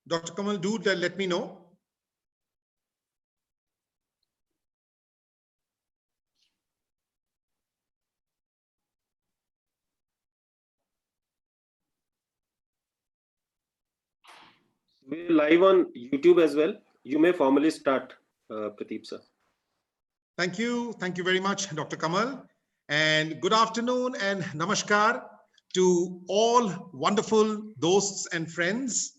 Dr. Kamal, do let me know. We're live on YouTube as well. You may formally start, Pradeep sir. Thank you. Thank you very much, Dr. Kamal. And good afternoon and namaskar to all wonderful dosts and friends,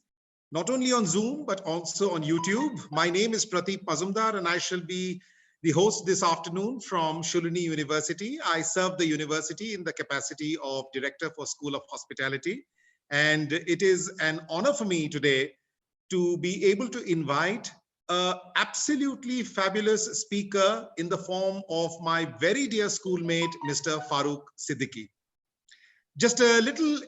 not only on Zoom, but also on YouTube. My name is Pradeep Mazumdar, and I shall be the host this afternoon from Shulini University. I serve the university in the capacity of Director for School of Hospitality. And it is an honor for me today to be able to invite an absolutely fabulous speaker in the form of my very dear schoolmate, Mr. Farooq Siddiqui. Just a little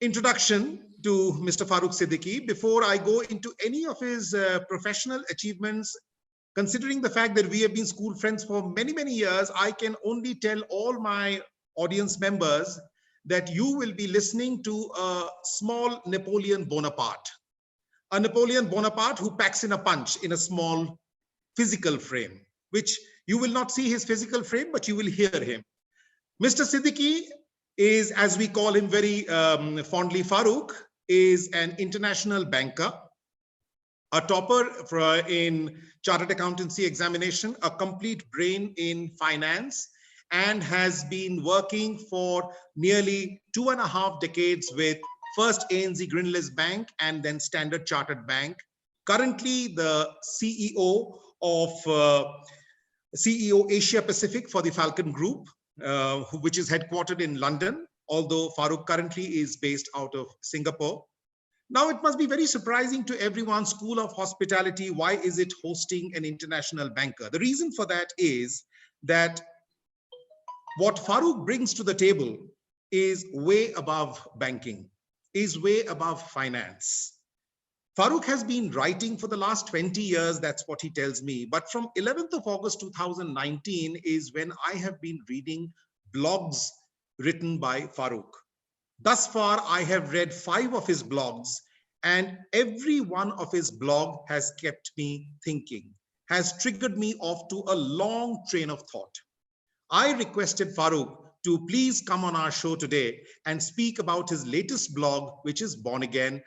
introduction to Mr. Farooq Siddiqui before I go into any of his professional achievements. Considering the fact that we have been school friends for many, many years, I can only tell all my audience members that you will be listening to a small Napoleon Bonaparte. A Napoleon Bonaparte who packs in a punch in a small physical frame, which you will not see his physical frame, but you will hear him. Mr. Siddiqui is, as we call him very fondly, Farooq, is an international banker, a topper in chartered accountancy examination, a complete brain in finance, and has been working for nearly 2.5 decades with first ANZ Grindlays Bank and then Standard Chartered Bank. Currently the CEO of CEO Asia Pacific for the Falcon Group, which is headquartered in London, although Farooq currently is based out of Singapore. Now, it must be very surprising to everyone, School of Hospitality, why is it hosting an international banker? The reason for that is that what Farooq brings to the table is way above banking, is way above finance. Farooq has been writing for the last 20 years, that's what he tells me. But from 11th of August 2019 is when I have been reading blogs written by Farooq. Thus far, I have read 5 of his blogs, and every one of his blog has kept me thinking, has triggered me off to a long train of thought. I requested Farooq to please come on our show today and speak about his latest blog, which is Born Again.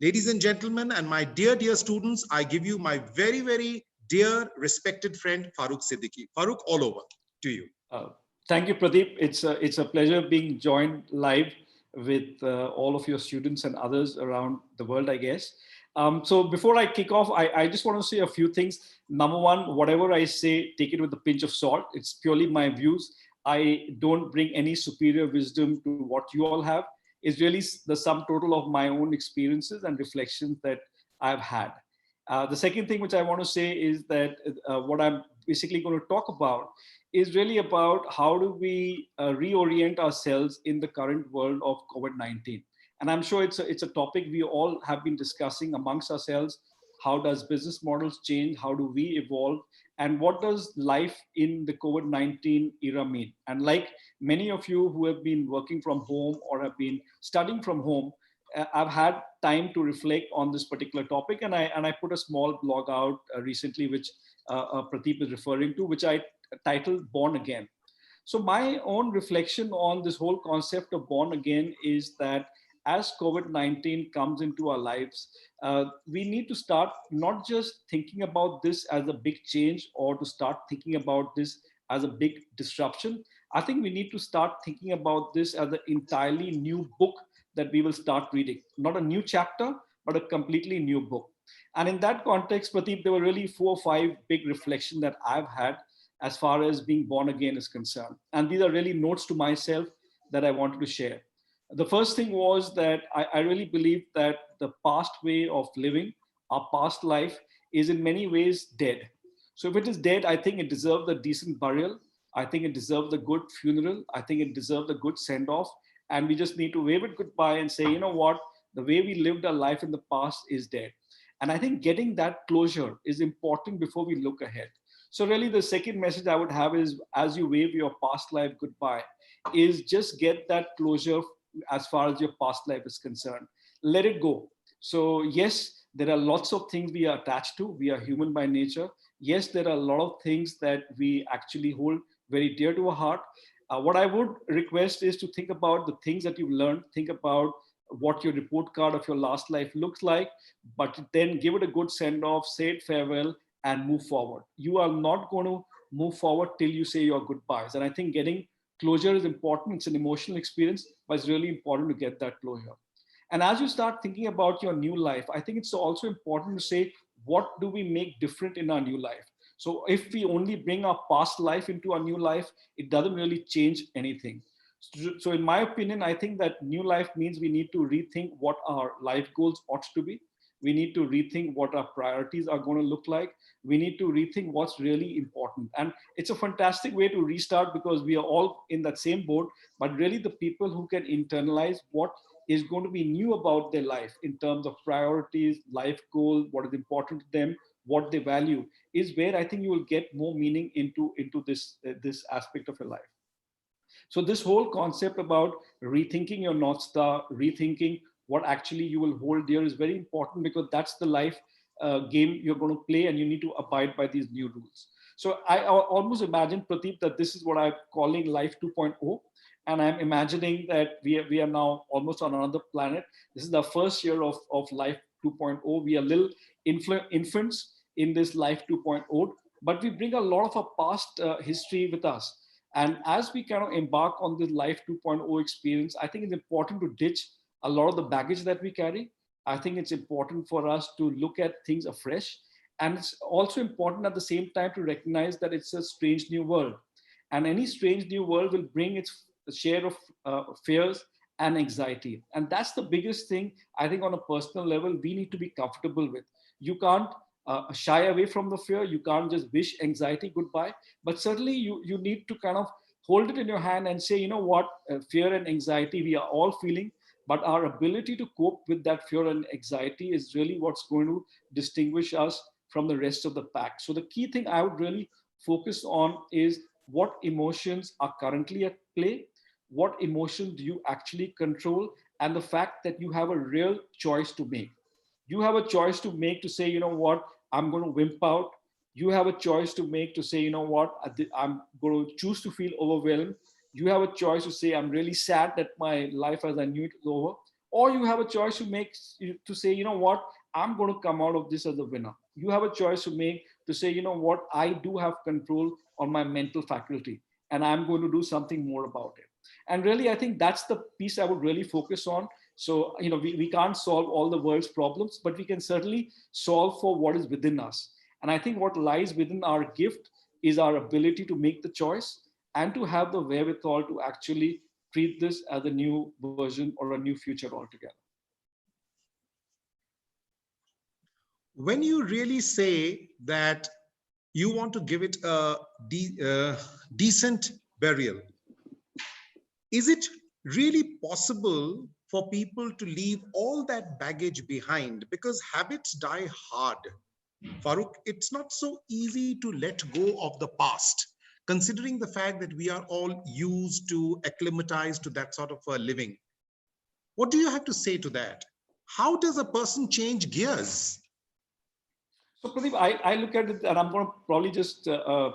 Ladies and gentlemen, and my dear, dear students, I give you my very, very dear, respected friend, Farooq Siddiqui. Farooq, all over to you. Thank you, Pradeep. It's a pleasure being joined live with all of your students and others around the world, I guess. So before I kick off, I just want to say a few things. Number one, whatever I say, take it with a pinch of salt. It's purely my views. I don't bring any superior wisdom to what you all have. It's really the sum total of my own experiences and reflections that I've had. The second thing which I want to say is that what I'm basically going to talk about is really about how do we reorient ourselves in the current world of COVID-19. And I'm sure it's a topic we all have been discussing amongst ourselves. How does business models change? How do we evolve? And what does life in the COVID-19 era mean? And like many of you who have been working from home or have been studying from home, I've had time to reflect on this particular topic. And I put a small blog out recently, which Pradeep is referring to, which I titled Born Again. So my own reflection on this whole concept of born again is that as COVID-19 comes into our lives, we need to start not just thinking about this as a big change or to start thinking about this as a big disruption. I think we need to start thinking about this as an entirely new book that we will start reading. Not a new chapter, but a completely new book. And in that context, Pradeep, there were really 4 or 5 big reflections that I've had as far as being born again is concerned. And these are really notes to myself that I wanted to share. The first thing was that I really believe that the past way of living, our past life, is in many ways dead. So if it is dead, I think it deserves a decent burial. I think it deserves a good funeral. I think it deserves a good send-off. And we just need to wave it goodbye and say, you know what, the way we lived our life in the past is dead. And I think getting that closure is important before we look ahead. So really the second message I would have is, as you wave your past life goodbye, is just get that closure as far as your past life is concerned. Let it go. So yes, there are lots of things we are attached to. We are human by nature. Yes, there are a lot of things that we actually hold very dear to our heart. What I would request is to think about the things that you've learned, think about what your report card of your last life looks like, but then give it a good send off, say it farewell, and move forward. You are not going to move forward till you say your goodbyes. And I think getting closure is important. It's an emotional experience, but it's really important to get that closure. And as you start thinking about your new life, I think it's also important to say, what do we make different in our new life? So if we only bring our past life into our new life, it doesn't really change anything. So in my opinion, I think that new life means we need to rethink what our life goals ought to be. We need to rethink what our priorities are going to look like. We need to rethink what's really important. And it's a fantastic way to restart because we are all in that same boat, but really the people who can internalize what is going to be new about their life in terms of priorities, life goals, what is important to them, what they value, is where I think you will get more meaning into this aspect of your life. So this whole concept about rethinking your North Star, rethinking what actually you will hold dear is very important because that's the life game you're going to play, and you need to abide by these new rules. So I almost imagine, Pradeep, that this is what I'm calling life 2.0. And I'm imagining that we are now almost on another planet. This is the first year of life 2.0. We are little infants in this life 2.0, but we bring a lot of our past history with us. And as we kind of embark on this life 2.0 experience, I think it's important to ditch a lot of the baggage that we carry. I think it's important for us to look at things afresh. And it's also important at the same time to recognize that it's a strange new world. And any strange new world will bring its share of fears and anxiety. And that's the biggest thing, I think, on a personal level, we need to be comfortable with. You can't shy away from the fear. You can't just wish anxiety goodbye. But certainly you need to kind of hold it in your hand and say, you know what, fear and anxiety, we are all feeling. But our ability to cope with that fear and anxiety is really what's going to distinguish us from the rest of the pack. So the key thing I would really focus on is what emotions are currently at play, what emotion do you actually control, and the fact that you have a real choice to make. You have a choice to make to say, you know what, I'm going to wimp out. You have a choice to make to say, you know what, I'm going to choose to feel overwhelmed. You have a choice to say, I'm really sad that my life as I knew it is over. Or you have a choice to make to say, you know what, I'm going to come out of this as a winner. You have a choice to make to say, you know what, I do have control on my mental faculty and I'm going to do something more about it. And really, I think that's the piece I would really focus on. So, you know, we can't solve all the world's problems, but we can certainly solve for what is within us. And I think what lies within our gift is our ability to make the choice and to have the wherewithal to actually treat this as a new version or a new future altogether. When you really say that you want to give it a decent burial, is it really possible for people to leave all that baggage behind? Because habits die hard. Farooq, it's not so easy to let go of the past, considering the fact that we are all used to acclimatize to that sort of a living. What do you have to say to that? How does a person change gears? So Pradeep, I look at it, and I'm going to probably just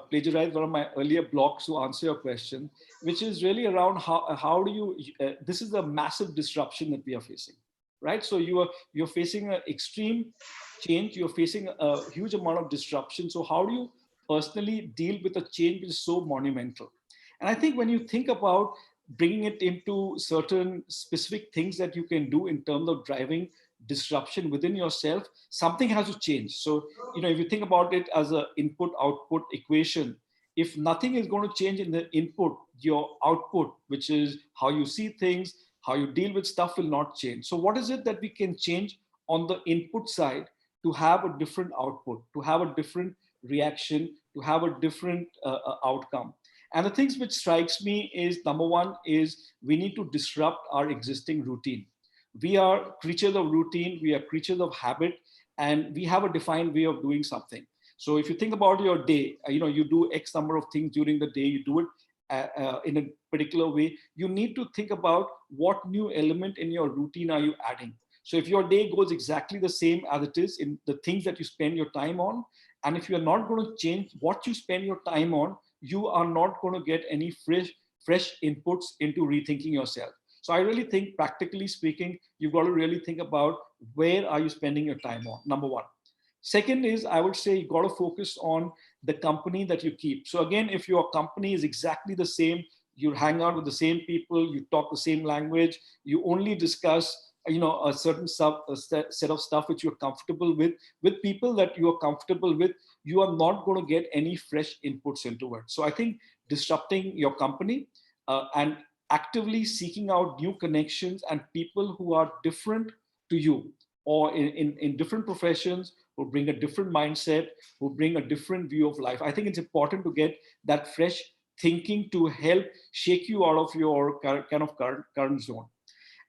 plagiarize one of my earlier blogs to answer your question, which is really around how do you, this is a massive disruption that we are facing, right? So you're facing an extreme change, you're facing a huge amount of disruption. So how do you personally deal with a change which is so monumental? And I think when you think about bringing it into certain specific things that you can do in terms of driving disruption within yourself, something has to change. So, you know, if you think about it as an input output equation, if nothing is going to change in the input, your output, which is how you see things, how you deal with stuff, will not change. So what is it that we can change on the input side to have a different output, to have a different reaction, to have a different outcome? And the things which strikes me is, number one is we need to disrupt our existing routine. We are creatures of routine, we are creatures of habit, and we have a defined way of doing something. So if you think about your day, you know, you do X number of things during the day, you do it in a particular way. You need to think about what new element in your routine are you adding. So if your day goes exactly the same as it is in the things that you spend your time on, and if you're not going to change what you spend your time on, you are not going to get any fresh inputs into rethinking yourself. So I really think, practically speaking, you've got to really think about where are you spending your time on, number one. Second is, I would say you got to focus on the company that you keep. So again, if your company is exactly the same, you hang out with the same people, you talk the same language, you only discuss a certain set of stuff which you're comfortable with people that you are comfortable with, you are not going to get any fresh inputs into it. So I think disrupting your company and actively seeking out new connections and people who are different to you, or in different professions, who bring a different mindset, who bring a different view of life. I think it's important to get that fresh thinking to help shake you out of your current zone.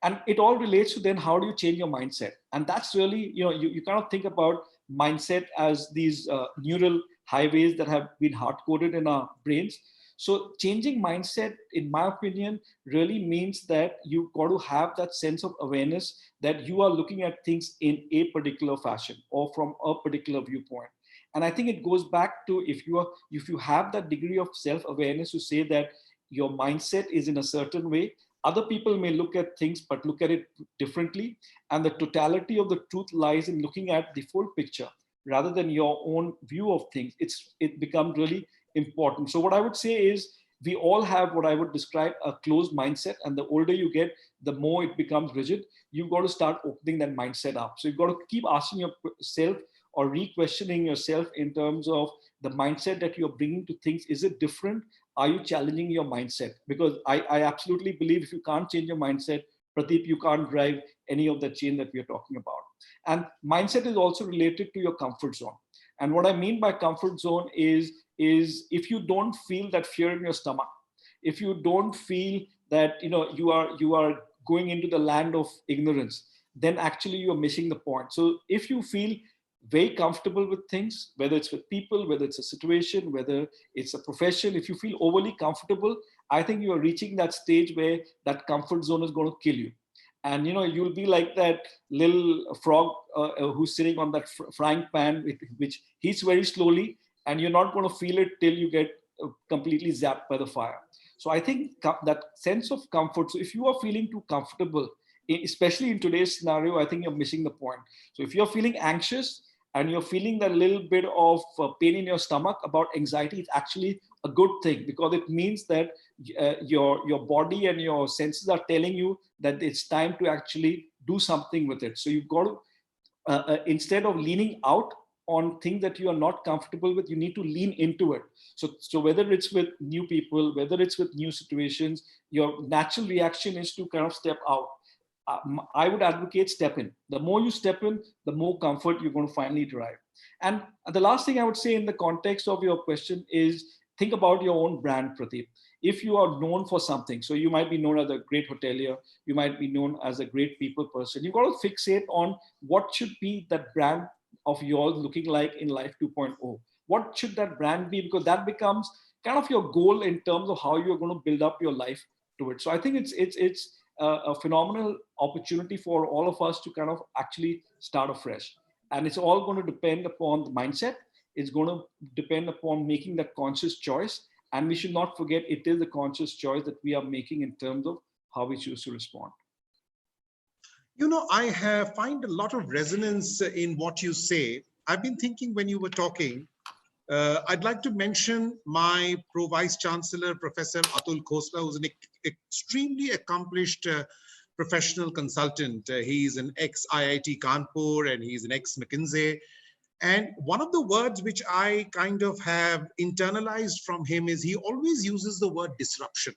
And it all relates to then how do you change your mindset. And that's really, you kind of think about mindset as these neural highways that have been hard coded in our brains. So changing mindset, in my opinion, really means that you've got to have that sense of awareness that you are looking at things in a particular fashion or from a particular viewpoint. And I think it goes back to, if you have that degree of self-awareness to say that your mindset is in a certain way, other people may look at things but look at it differently, and the totality of the truth lies in looking at the full picture rather than your own view of things. It becomes really important. So what I would say is, we all have what I would describe a closed mindset, and the older you get, the more it becomes rigid. You've got to start opening that mindset up. So you've got to keep asking yourself or re-questioning yourself in terms of the mindset that you're bringing to things. Is it different? Are you challenging your mindset? Because I absolutely believe if you can't change your mindset, Pradeep, you can't drive any of the change that we are talking about. And mindset is also related to your comfort zone. And what I mean by comfort zone is if you don't feel that fear in your stomach, if you don't feel that you are going into the land of ignorance, then actually you're missing the point. So if you feel very comfortable with things, whether it's with people, whether it's a situation, whether it's a profession, if you feel overly comfortable, I think you are reaching that stage where that comfort zone is going to kill you. And you'll be like that little frog who's sitting on that frying pan, which heats very slowly, and you're not going to feel it till you get completely zapped by the fire. So I think that sense of comfort. So if you are feeling too comfortable, especially in today's scenario, I think you're missing the point. So if you're feeling anxious and you're feeling that little bit of pain in your stomach about anxiety, it's actually a good thing, because it means that your body and your senses are telling you that it's time to actually do something with it. So you've got to, instead of leaning out on things that you are not comfortable with, you need to lean into it. So whether it's with new people, whether it's with new situations, your natural reaction is to kind of step out. I would advocate step in. The more you step in, the more comfort you're going to finally derive. And the last thing I would say in the context of your question is, think about your own brand, Pradeep. If you are known for something, so you might be known as a great hotelier, you might be known as a great people person, you've got to fixate on what should be that brand of yours looking like in Life 2.0. What should that brand be? Because that becomes kind of your goal in terms of how you're going to build up your life to it. So I think it's a phenomenal opportunity for all of us to kind of actually start afresh. And it's all going to depend upon the mindset. It's going to depend upon making that conscious choice. And we should not forget, it is a conscious choice that we are making in terms of how we choose to respond. I have find a lot of resonance in what you say. I've been thinking when you were talking, I'd like to mention my Pro-Vice Chancellor, Professor Atul Khosla, who's an extremely accomplished professional consultant. He's an ex-IIT Kanpur and he's an ex-McKinsey. And one of the words which I kind of have internalized from him is he always uses the word disruption.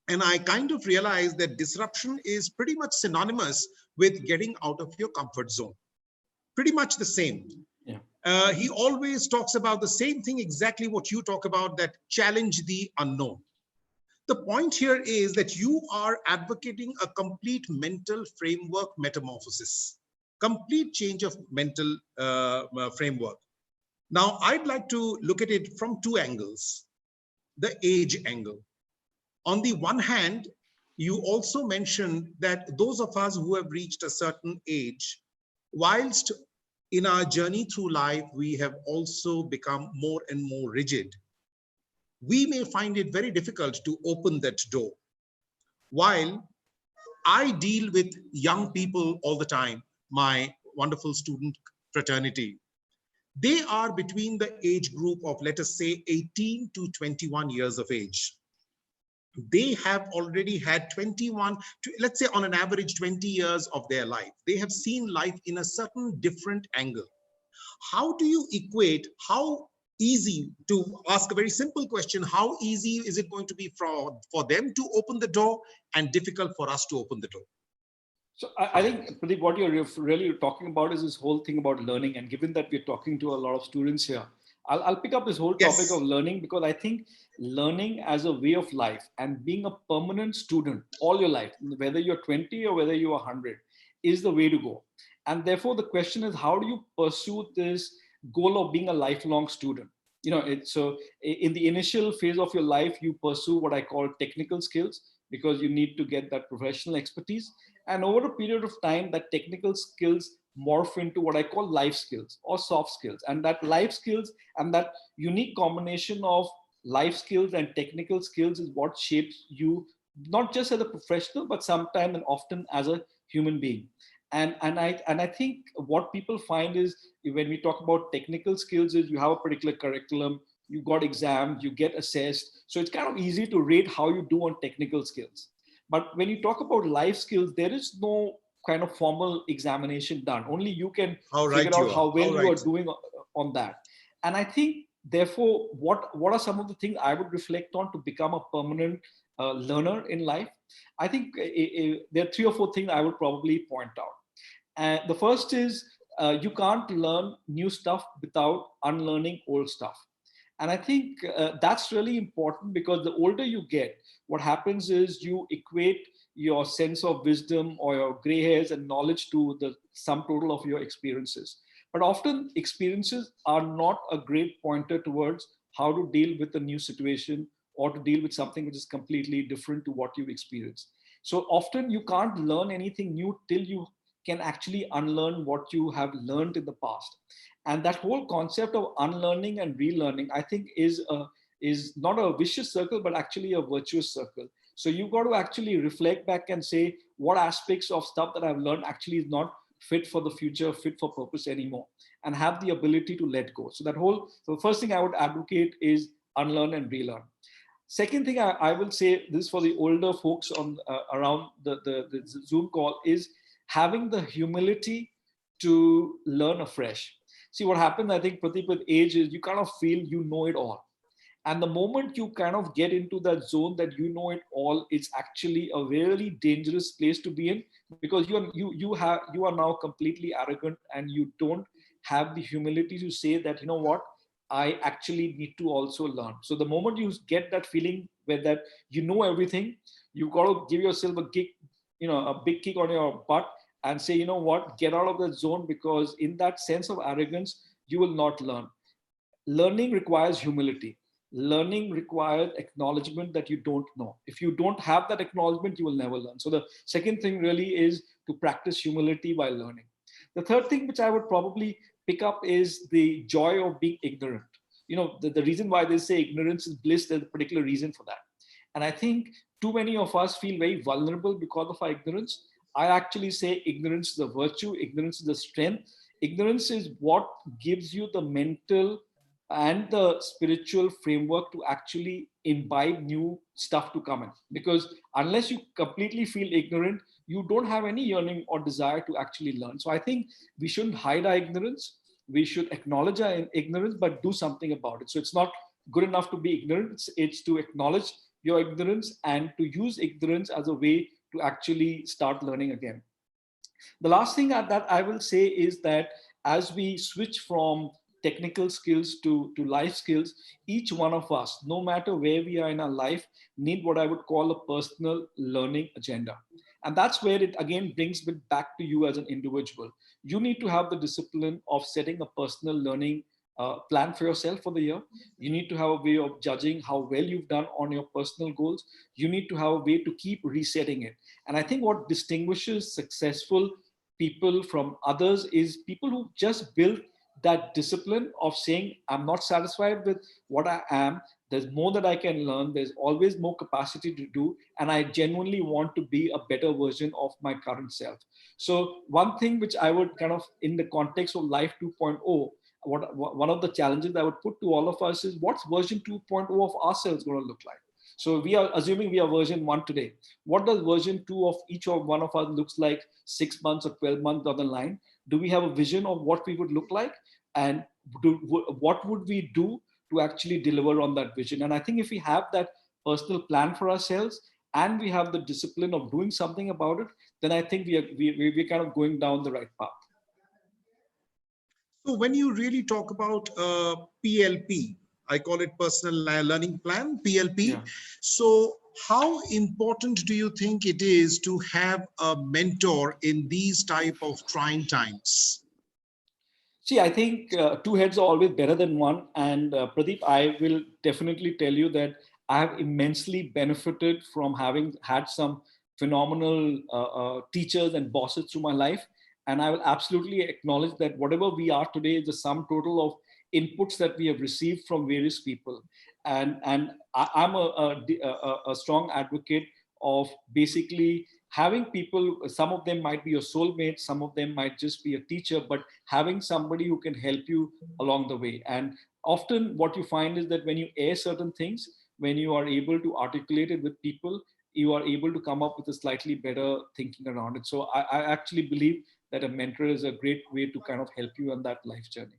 And I kind of realized that disruption is pretty much synonymous with getting out of your comfort zone. Pretty much the same. Yeah. He always talks about the same thing, exactly what you talk about, that challenge the unknown. The point here is that you are advocating a complete mental framework metamorphosis, complete change of mental framework. Now, I'd like to look at it from two angles. The age angle. On the one hand, you also mentioned that those of us who have reached a certain age, whilst in our journey through life, we have also become more and more rigid. We may find it very difficult to open that door. While I deal with young people all the time, my wonderful student fraternity, they are between the age group of, let us say, 18 to 21 years of age. They have already had 21 to, let's say on an average 20 years of their life. They have seen life in a certain different angle. How do you equate, how easy, to ask a very simple question, how easy is it going to be for them to open the door and difficult for us to open the door? So I think, Pradeep, what you're really talking about is this whole thing about learning. And given that we're talking to a lot of students here, I'll pick up this whole topic of learning, because I think learning as a way of life and being a permanent student all your life, whether you're 20 or whether you're 100, is the way to go. And therefore, the question is, how do you pursue this goal of being a lifelong student? You know, so in the initial phase of your life, you pursue what I call technical skills, because you need to get that professional expertise. And over a period of time, that technical skills morph into what I call life skills or soft skills. And that life skills and that unique combination of life skills and technical skills is what shapes you, not just as a professional, but sometimes and often as a human being. And I think what people find is, when we talk about technical skills, is you have a particular curriculum, you got exams, you get assessed. So it's kind of easy to rate how you do on technical skills. But when you talk about life skills, there is no kind of formal examination done. Only you can figure out how well you are doing on that. And I think, therefore, what are some of the things I would reflect on to become a permanent learner in life? I think there are 3 or 4 things I would probably point out. And the first is, you can't learn new stuff without unlearning old stuff. And I think that's really important, because the older you get, what happens is you equate your sense of wisdom or your gray hairs and knowledge to the sum total of your experiences. But often experiences are not a great pointer towards how to deal with a new situation or to deal with something which is completely different to what you've experienced. So often you can't learn anything new till you can actually unlearn what you have learned in the past. And that whole concept of unlearning and relearning, I think, is not a vicious circle, but actually a virtuous circle. So you've got to actually reflect back and say, what aspects of stuff that I've learned actually is not fit for the future, fit for purpose anymore, and have the ability to let go. So so the first thing I would advocate is unlearn and relearn. Second thing I will say, this for the older folks on around the Zoom call, is having the humility to learn afresh. See, what happens, I think, Pradeep, with age is you kind of feel you know it all. And the moment you kind of get into that zone that you know it all, it's actually a really dangerous place to be in, because you are now completely arrogant, and you don't have the humility to say that, you know what, I actually need to also learn. So the moment you get that feeling where that you know everything, you've got to give yourself a kick, a big kick on your butt, and say, you know what, get out of that zone, because in that sense of arrogance, you will not learn. Learning requires humility. Learning requires acknowledgement that you don't know. If you don't have that acknowledgement, you will never learn. So the second thing really is to practice humility while learning. The third thing which I would probably pick up is the joy of being ignorant. The reason why they say ignorance is bliss, there's a particular reason for that. And I think too many of us feel very vulnerable because of our ignorance. I actually say ignorance is a virtue, ignorance is a strength. Ignorance is what gives you the mental and the spiritual framework to actually imbibe new stuff to come in. Because unless you completely feel ignorant, you don't have any yearning or desire to actually learn. So I think we shouldn't hide our ignorance. We should acknowledge our ignorance, but do something about it. So it's not good enough to be ignorant. It's to acknowledge your ignorance and to use ignorance as a way to actually start learning again. The last thing that I will say is that as we switch from technical skills to life skills, each one of us, no matter where we are in our life, need what I would call a personal learning agenda. And that's where it again brings it back to you as an individual. You need to have the discipline of setting a personal learning plan for yourself for the year. You need to have a way of judging how well you've done on your personal goals. You need to have a way to keep resetting it. And I think what distinguishes successful people from others is people who just build that discipline of saying, I'm not satisfied with what I am. There's more that I can learn. There's always more capacity to do. And I genuinely want to be a better version of my current self. So one thing which I would kind of, in the context of Life 2.0, one of the challenges I would put to all of us is, what's version 2.0 of ourselves going to look like? So we are assuming we are version 1 today. What does version 2 of each of one of us looks like 6 months or 12 months down the line? Do we have a vision of what we would look like? And what would we do to actually deliver on that vision? And I think if we have that personal plan for ourselves and we have the discipline of doing something about it, then I think we're kind of going down the right path. So when you really talk about PLP, I call it personal learning plan, PLP. Yeah. So how important do you think it is to have a mentor in these type of trying times? See, I think two heads are always better than one. And Pradeep, I will definitely tell you that I have immensely benefited from having had some phenomenal teachers and bosses through my life. And I will absolutely acknowledge that whatever we are today is the sum total of inputs that we have received from various people. And I'm a strong advocate of basically having people. Some of them might be your soulmate, some of them might just be a teacher, but having somebody who can help you along the way. And often what you find is that when you air certain things, when you are able to articulate it with people, you are able to come up with a slightly better thinking around it. So I actually believe that a mentor is a great way to kind of help you on that life journey.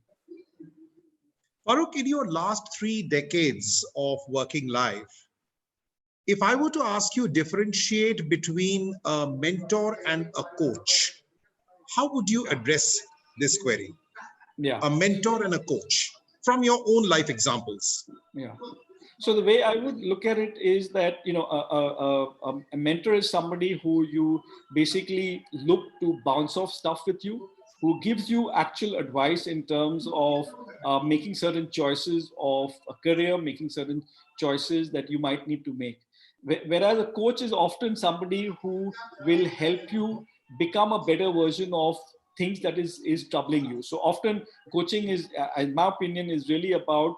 Farooq, in your last 3 decades of working life, if I were to ask you differentiate between a mentor and a coach, how would you address this query? Yeah. A mentor and a coach from your own life examples. Yeah. So the way I would look at it is that, you know, a mentor is somebody who you basically look to bounce off stuff with you, who gives you actual advice in terms of making certain choices of a career, making certain choices that you might need to make. Whereas a coach is often somebody who will help you become a better version of things that is troubling you. So often coaching is, in my opinion, is really about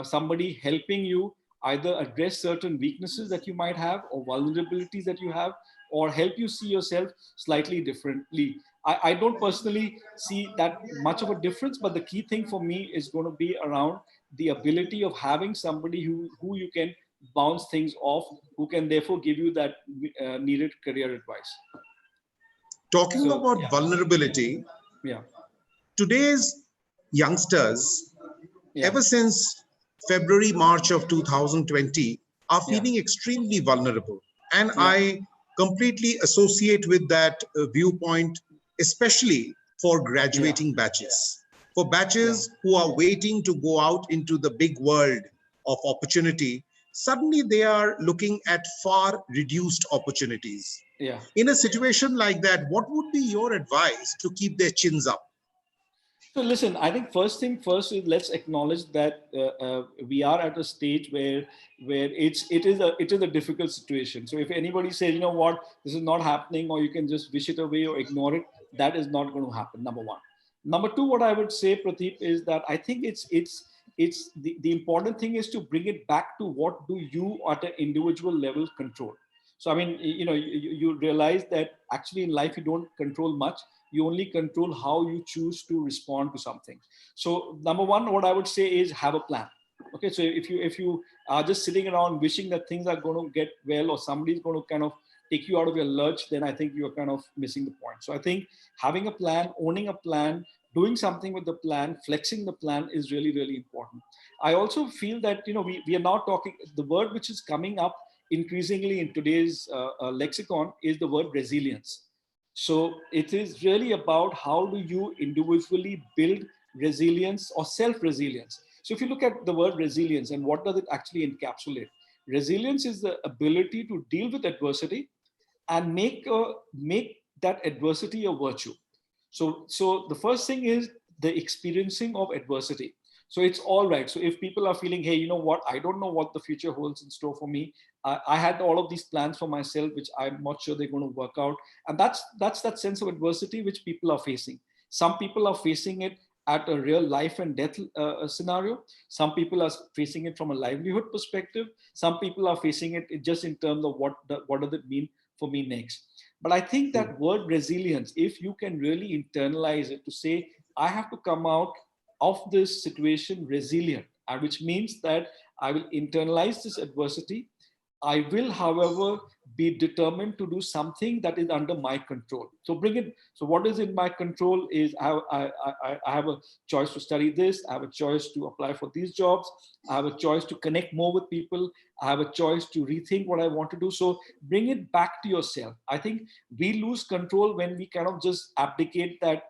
somebody helping you either address certain weaknesses that you might have or vulnerabilities that you have, or help you see yourself slightly differently. I don't personally see that much of a difference, but the key thing for me is going to be around the ability of having somebody who you can bounce things off, who can therefore give you that needed career advice. Talking about vulnerability, today's youngsters, ever since February, March of 2020, are feeling extremely vulnerable. And I completely associate with that viewpoint, especially for graduating batches. For batches who are waiting to go out into the big world of opportunity, suddenly they are looking at far reduced opportunities. In a situation like that, what would be your advice to keep their chins up? So listen, I think first thing first is let's acknowledge that we are at a stage where it is a difficult situation. So if anybody says, you know what, this is not happening, or you can just wish it away or ignore it, that is not going to happen. Number one. Number two, what I would say, Pradeep, is that I think it's the important thing is to bring it back to what do you at an individual level control. So I mean, you know, you realize that actually in life you don't control much. You only control how you choose to respond to something. So number one, what I would say is have a plan. Okay, so if you are just sitting around wishing that things are going to get well, or somebody's going to kind of take you out of your lurch, then I think you're kind of missing the point. So I think having a plan, owning a plan, doing something with the plan, flexing the plan is really, really important. I also feel that, you know, we are now talking, the word which is coming up increasingly in today's lexicon is the word resilience. So it is really about how do you individually build resilience or self-resilience. So if you look at the word resilience and what does it actually encapsulate? Resilience is the ability to deal with adversity and make that adversity a virtue. So the first thing is the experiencing of adversity. So it's all right. So if people are feeling, hey, you know what, I don't know what the future holds in store for me. I had all of these plans for myself, which I'm not sure they're going to work out. And that's that sense of adversity which people are facing. Some people are facing it at a real life and death scenario. Some people are facing it from a livelihood perspective. Some people are facing it just in terms of what does it mean for me next. But I think that word resilience, if you can really internalize it to say, I have to come out of this situation resilient, which means that I will internalize this adversity. I will, however, be determined to do something that is under my control. So bring it. So what is in my control is I have a choice to study this. I have a choice to apply for these jobs. I have a choice to connect more with people. I have a choice to rethink what I want to do. So bring it back to yourself. I think we lose control when we kind of just abdicate that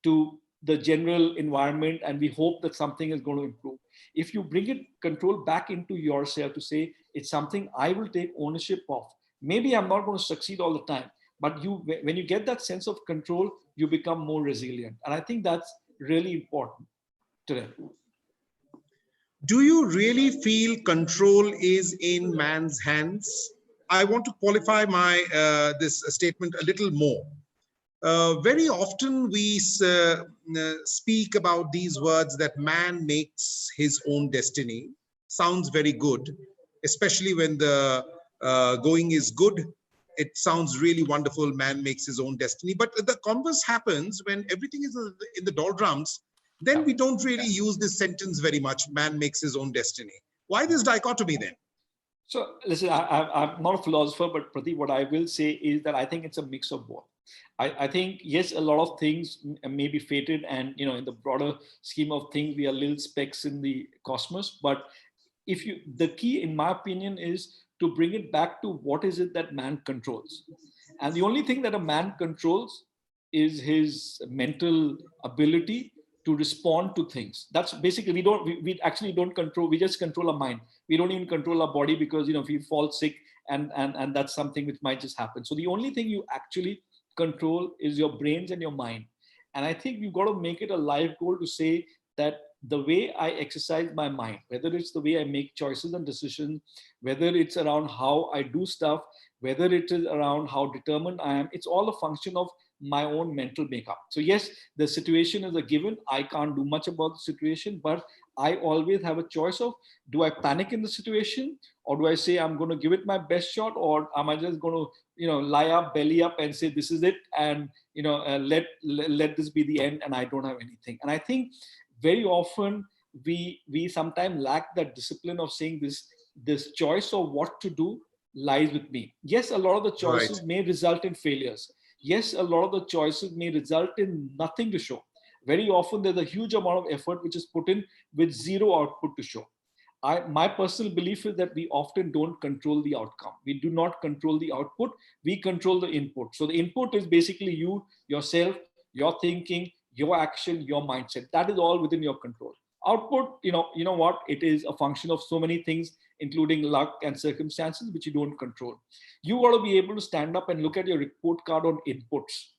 to the general environment and we hope that something is going to improve. If you bring it control back into yourself to say, it's something I will take ownership of. Maybe I'm not going to succeed all the time, but when you get that sense of control, you become more resilient. And I think that's really important today. Do you really feel control is in man's hands? I want to qualify my this statement a little more. Very often we speak about these words that man makes his own destiny. Sounds very good, especially when the going is good. It sounds really wonderful. Man makes his own destiny. But the converse happens when everything is in the doldrums. Then we don't really use this sentence very much. Man makes his own destiny. Why this dichotomy then? So listen, I'm not a philosopher, but Pradeep, what I will say is that I think it's a mix of both. I think, yes, a lot of things may be fated, and in the broader scheme of things, we are little specks in the cosmos. But the key, in my opinion, is to bring it back to what is it that man controls. And the only thing that a man controls is his mental ability to respond to things. That's basically, we actually don't control, we just control our mind. We don't even control our body because, if we fall sick and that's something which might just happen. So the only thing you actually control is your brains and your mind. And I think you've got to make it a life goal to say that the way I exercise my mind, whether it's the way I make choices and decisions, whether it's around how I do stuff, whether it is around how determined I am, it's all a function of my own mental makeup. So yes, the situation is a given. I can't do much about the situation, but I always have a choice of, do I panic in the situation, or do I say I'm going to give it my best shot, or am I just going to lie up, belly up, and say this is it, and let this be the end, and I don't have anything. And I think very often we sometimes lack that discipline of saying this choice of what to do lies with me. Yes, a lot of the choices may result in failures. Yes, a lot of the choices may result in nothing to show. Very often there's a huge amount of effort which is put in with zero output to show. My personal belief is that we often don't control the outcome. We do not control the output. We control the input. So the input is basically you, yourself, your thinking, your action, your mindset. That is all within your control. Output, you know what? It is a function of so many things, including luck and circumstances, which you don't control. You got to be able to stand up and look at your report card on inputs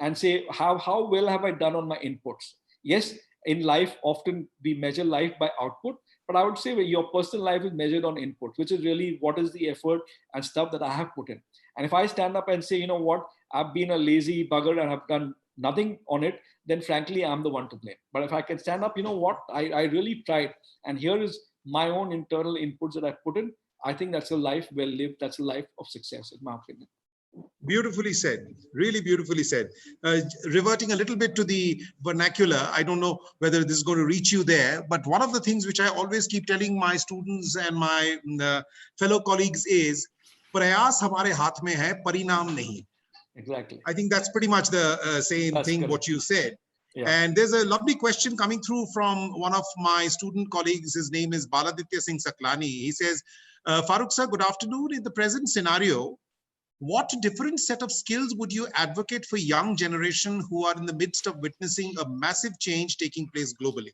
and say, how well have I done on my inputs? Yes, in life, often we measure life by output, but I would say your personal life is measured on input, which is really what is the effort and stuff that I have put in. And if I stand up and say, you know what, I've been a lazy bugger and I've done nothing on it, then frankly, I'm the one to blame. But if I can stand up, you know what, I really tried. And here is my own internal inputs that I put in. I think that's a life well lived. That's a life of success, in my opinion. Beautifully said, really beautifully said. Reverting a little bit to the vernacular, I don't know whether this is going to reach you there, but one of the things which I always keep telling my students and my fellow colleagues is, प्रयास हमारे हाथ में है, परिणाम नहीं. Exactly. I think that's pretty much the same That's thing, correct. what you said. Yeah. And there's a lovely question coming through from one of my student colleagues. His name is Baladitya Singh Saklani. He says, Farooq sir, good afternoon. In the present scenario, what different set of skills would you advocate for young generation who are in the midst of witnessing a massive change taking place globally?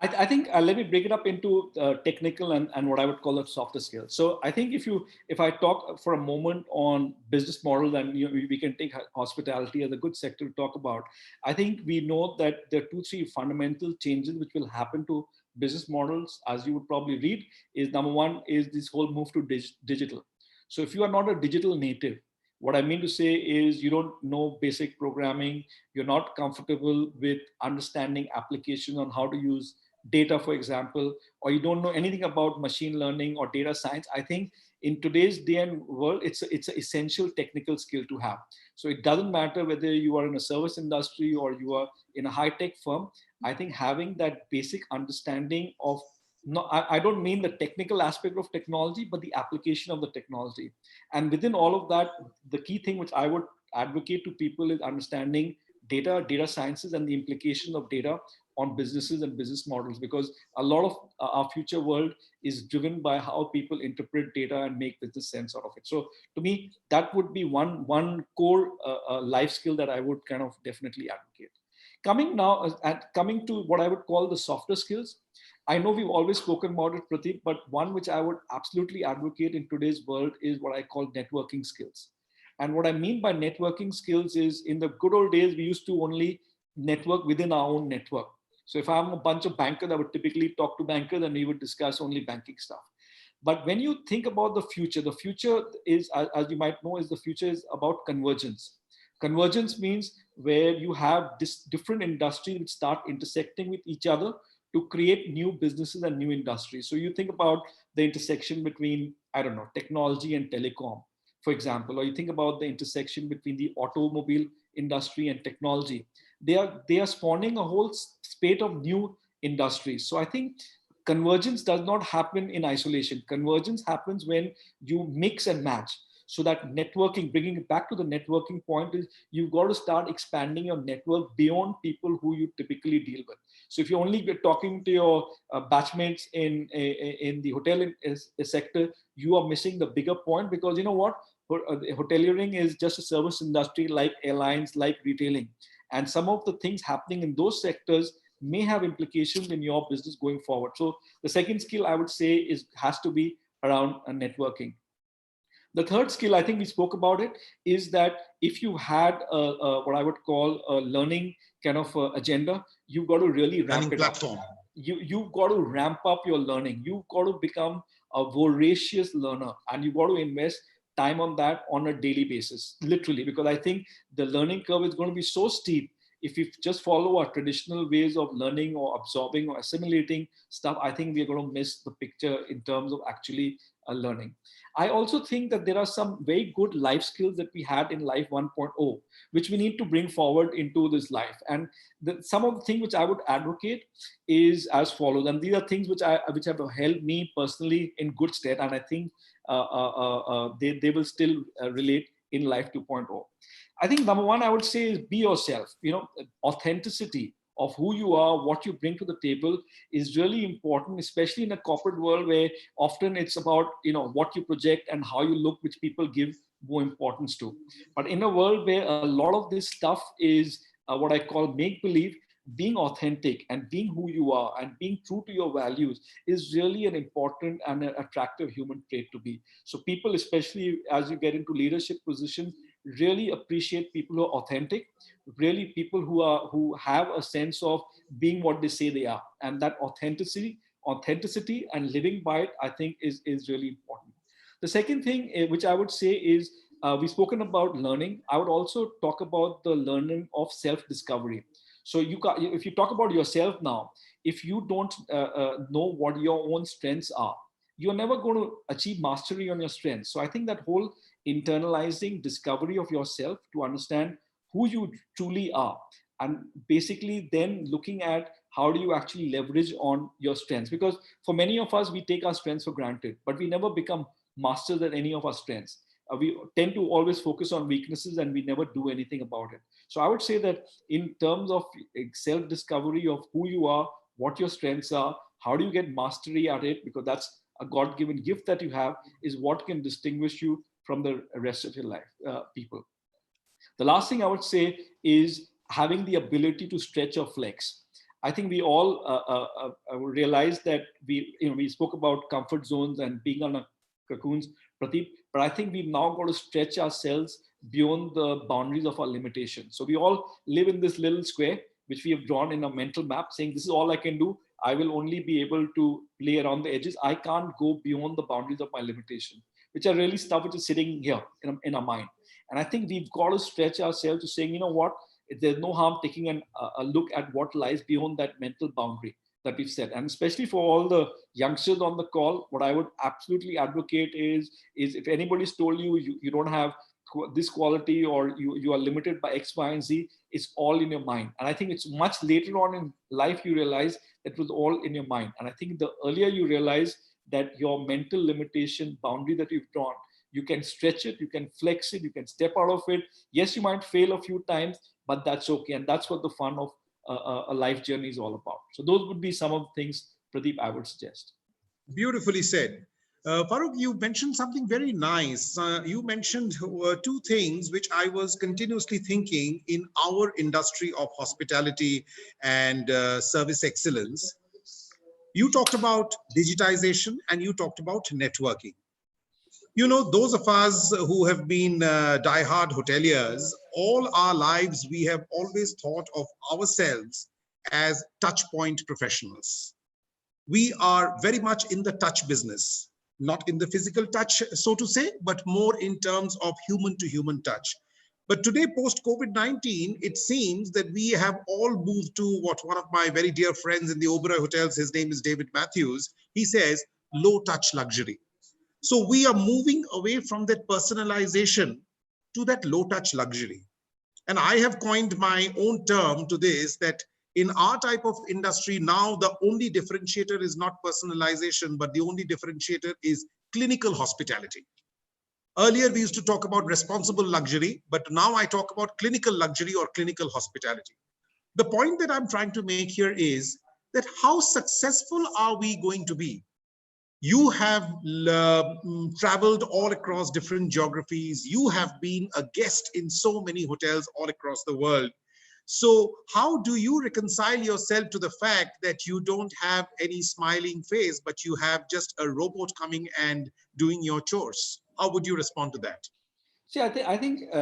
I think let me break it up into technical and what I would call the softer skills. So I think if I talk for a moment on business model, and we can take hospitality as a good sector to talk about. I think we know that there are 2, 3 fundamental changes which will happen to business models, as you would probably read. Is number one is this whole move to digital. So if you are not a digital native, what I mean to say is you don't know basic programming, you're not comfortable with understanding application on how to use data, for example, or you don't know anything about machine learning or data science. I think in today's day and world, it's an essential technical skill to have. So it doesn't matter whether you are in a service industry or you are in a high tech firm. I think having that basic understanding of, no, I don't mean the technical aspect of technology, but the application of the technology. And within all of that, the key thing which I would advocate to people is understanding data sciences, and the implication of data on businesses and business models, because a lot of our future world is driven by how people interpret data and make business sense out of it. So to me, that would be one core life skill that I would kind of definitely advocate. Coming to what I would call the softer skills. I know we've always spoken about it, Pradeep, but one which I would absolutely advocate in today's world is what I call networking skills. And what I mean by networking skills is, in the good old days, we used to only network within our own network. So if I'm a bunch of bankers, I would typically talk to bankers and we would discuss only banking stuff. But when you think about the future is, as you might know, is the future is about convergence. Convergence means where you have this different industries which start intersecting with each other to create new businesses and new industries. So you think about the intersection between, I don't know, technology and telecom, for example, or you think about the intersection between the automobile industry and technology. They are spawning a whole spate of new industries. So I think convergence does not happen in isolation. Convergence happens when you mix and match. So that networking, bringing it back to the networking point, is you've got to start expanding your network beyond people who you typically deal with. So if you're only talking to your batchmates in the hotel sector, you are missing the bigger point, because you know what? Hoteliering is just a service industry like airlines, like retailing. And some of the things happening in those sectors may have implications in your business going forward. So the second skill I would say has to be around networking. The third skill, I think we spoke about it, is that if you had what I would call a learning kind of agenda, you've got to really ramp it up. You've got to ramp up your learning. You've got to become a voracious learner, and you've got to invest time on that on a daily basis, literally, because I think the learning curve is going to be so steep. If you just follow our traditional ways of learning or absorbing or assimilating stuff, I think we're going to miss the picture in terms of actually learning. I also think that there are some very good life skills that we had in life 1.0, which we need to bring forward into this life. And some of the things which I would advocate is as follows. And these are things which have helped me personally in good stead. And I think they will still relate in life 2.0. I think number one, I would say, is be yourself. Authenticity of who you are, what you bring to the table is really important, especially in a corporate world where often it's about, what you project and how you look, which people give more importance to. But in a world where a lot of this stuff is what I call make-believe, being authentic and being who you are and being true to your values is really an important and an attractive human trait to be. So people, especially as you get into leadership positions, really appreciate people who are authentic, really people who have a sense of being what they say they are. And that authenticity and living by it, I think is really important. The second thing which I would say is, we've spoken about learning. I would also talk about the learning of self-discovery. So if you talk about yourself now, if you don't know what your own strengths are, you're never going to achieve mastery on your strengths. So I think that whole internalizing discovery of yourself to understand who you truly are, and basically then looking at how do you actually leverage on your strengths. Because for many of us, we take our strengths for granted, but we never become masters at any of our strengths. We tend to always focus on weaknesses and we never do anything about it. So I would say that in terms of self-discovery of who you are, what your strengths are, how do you get mastery at it, because that's a God-given gift that you have, is what can distinguish you from the rest of your life, people. The last thing I would say is having the ability to stretch or flex. I think we all realize that we spoke about comfort zones and being on a cocoons, Pradeep, but I think we've now got to stretch ourselves beyond the boundaries of our limitations. So we all live in this little square, which we have drawn in a mental map, saying this is all I can do. I will only be able to play around the edges. I can't go beyond the boundaries of my limitation, which are really stuff which is sitting here in our mind. And I think we've got to stretch ourselves to saying, you know what, there's no harm taking a look at what lies beyond that mental boundary that we've set. And especially for all the youngsters on the call, what I would absolutely advocate is if anybody's told you don't have this quality, or you are limited by X, Y, and Z, it's all in your mind. And I think it's much later on in life you realize that it was all in your mind. And I think the earlier you realize that your mental limitation boundary that you've drawn, you can stretch it, you can flex it, you can step out of it. Yes, you might fail a few times, but that's okay. And that's what the fun of a life journey is all about. So those would be some of the things, Pradeep, I would suggest. Beautifully said. Farooq, you mentioned something very nice. You mentioned two things which I was continuously thinking in our industry of hospitality and service excellence. You talked about digitization and you talked about networking. You know, those of us who have been diehard hoteliers, all our lives, we have always thought of ourselves as touch point professionals. We are very much in the touch business, not in the physical touch, so to say, but more in terms of human to human touch. But today, post COVID-19, it seems that we have all moved to what one of my very dear friends in the Oberoi Hotels, his name is David Matthews, he says, low touch luxury. So we are moving away from that personalization to that low touch luxury. And I have coined my own term to this, that in our type of industry now, the only differentiator is not personalization, but the only differentiator is clinical hospitality. Earlier, we used to talk about responsible luxury, but now I talk about clinical luxury or clinical hospitality. The point that I'm trying to make here is that how successful are we going to be? You have traveled all across different geographies. You have been a guest in so many hotels all across the world. So how do you reconcile yourself to the fact that you don't have any smiling face, but you have just a robot coming and doing your chores? How would you respond to that? See, I think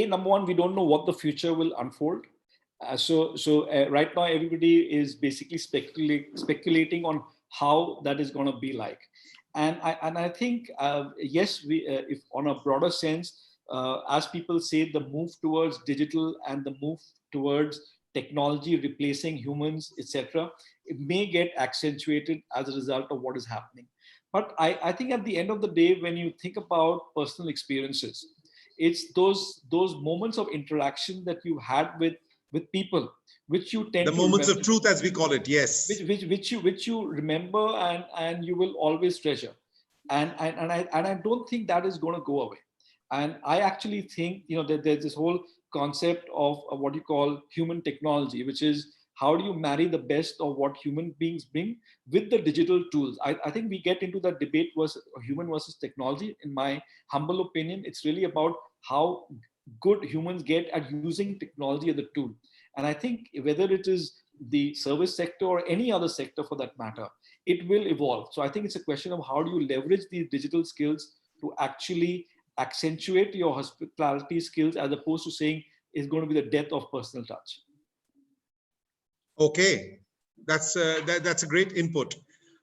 number one, we don't know what the future will unfold. So right now, everybody is basically speculating on how that is going to be like. And I think, yes, if on a broader sense, as people say, the move towards digital and the move towards technology replacing humans, etc., it may get accentuated as a result of what is happening. But I think at the end of the day, when you think about personal experiences, it's those moments of interaction that you had with people, which you tend the to moments remember, of truth, as we call it. Yes. which you remember and you will always treasure. And I don't think that is going to go away. And I actually think, that there's this whole concept of what you call human technology, which is how do you marry the best of what human beings bring with the digital tools. I think we get into that debate versus human versus technology. In my humble opinion, it's really about how good humans get at using technology as a tool. And I think whether it is the service sector or any other sector for that matter, it will evolve. So I think it's a question of how do you leverage these digital skills to actually accentuate your hospitality skills, as opposed to saying it's going to be the death of personal touch. Okay, that's a great input.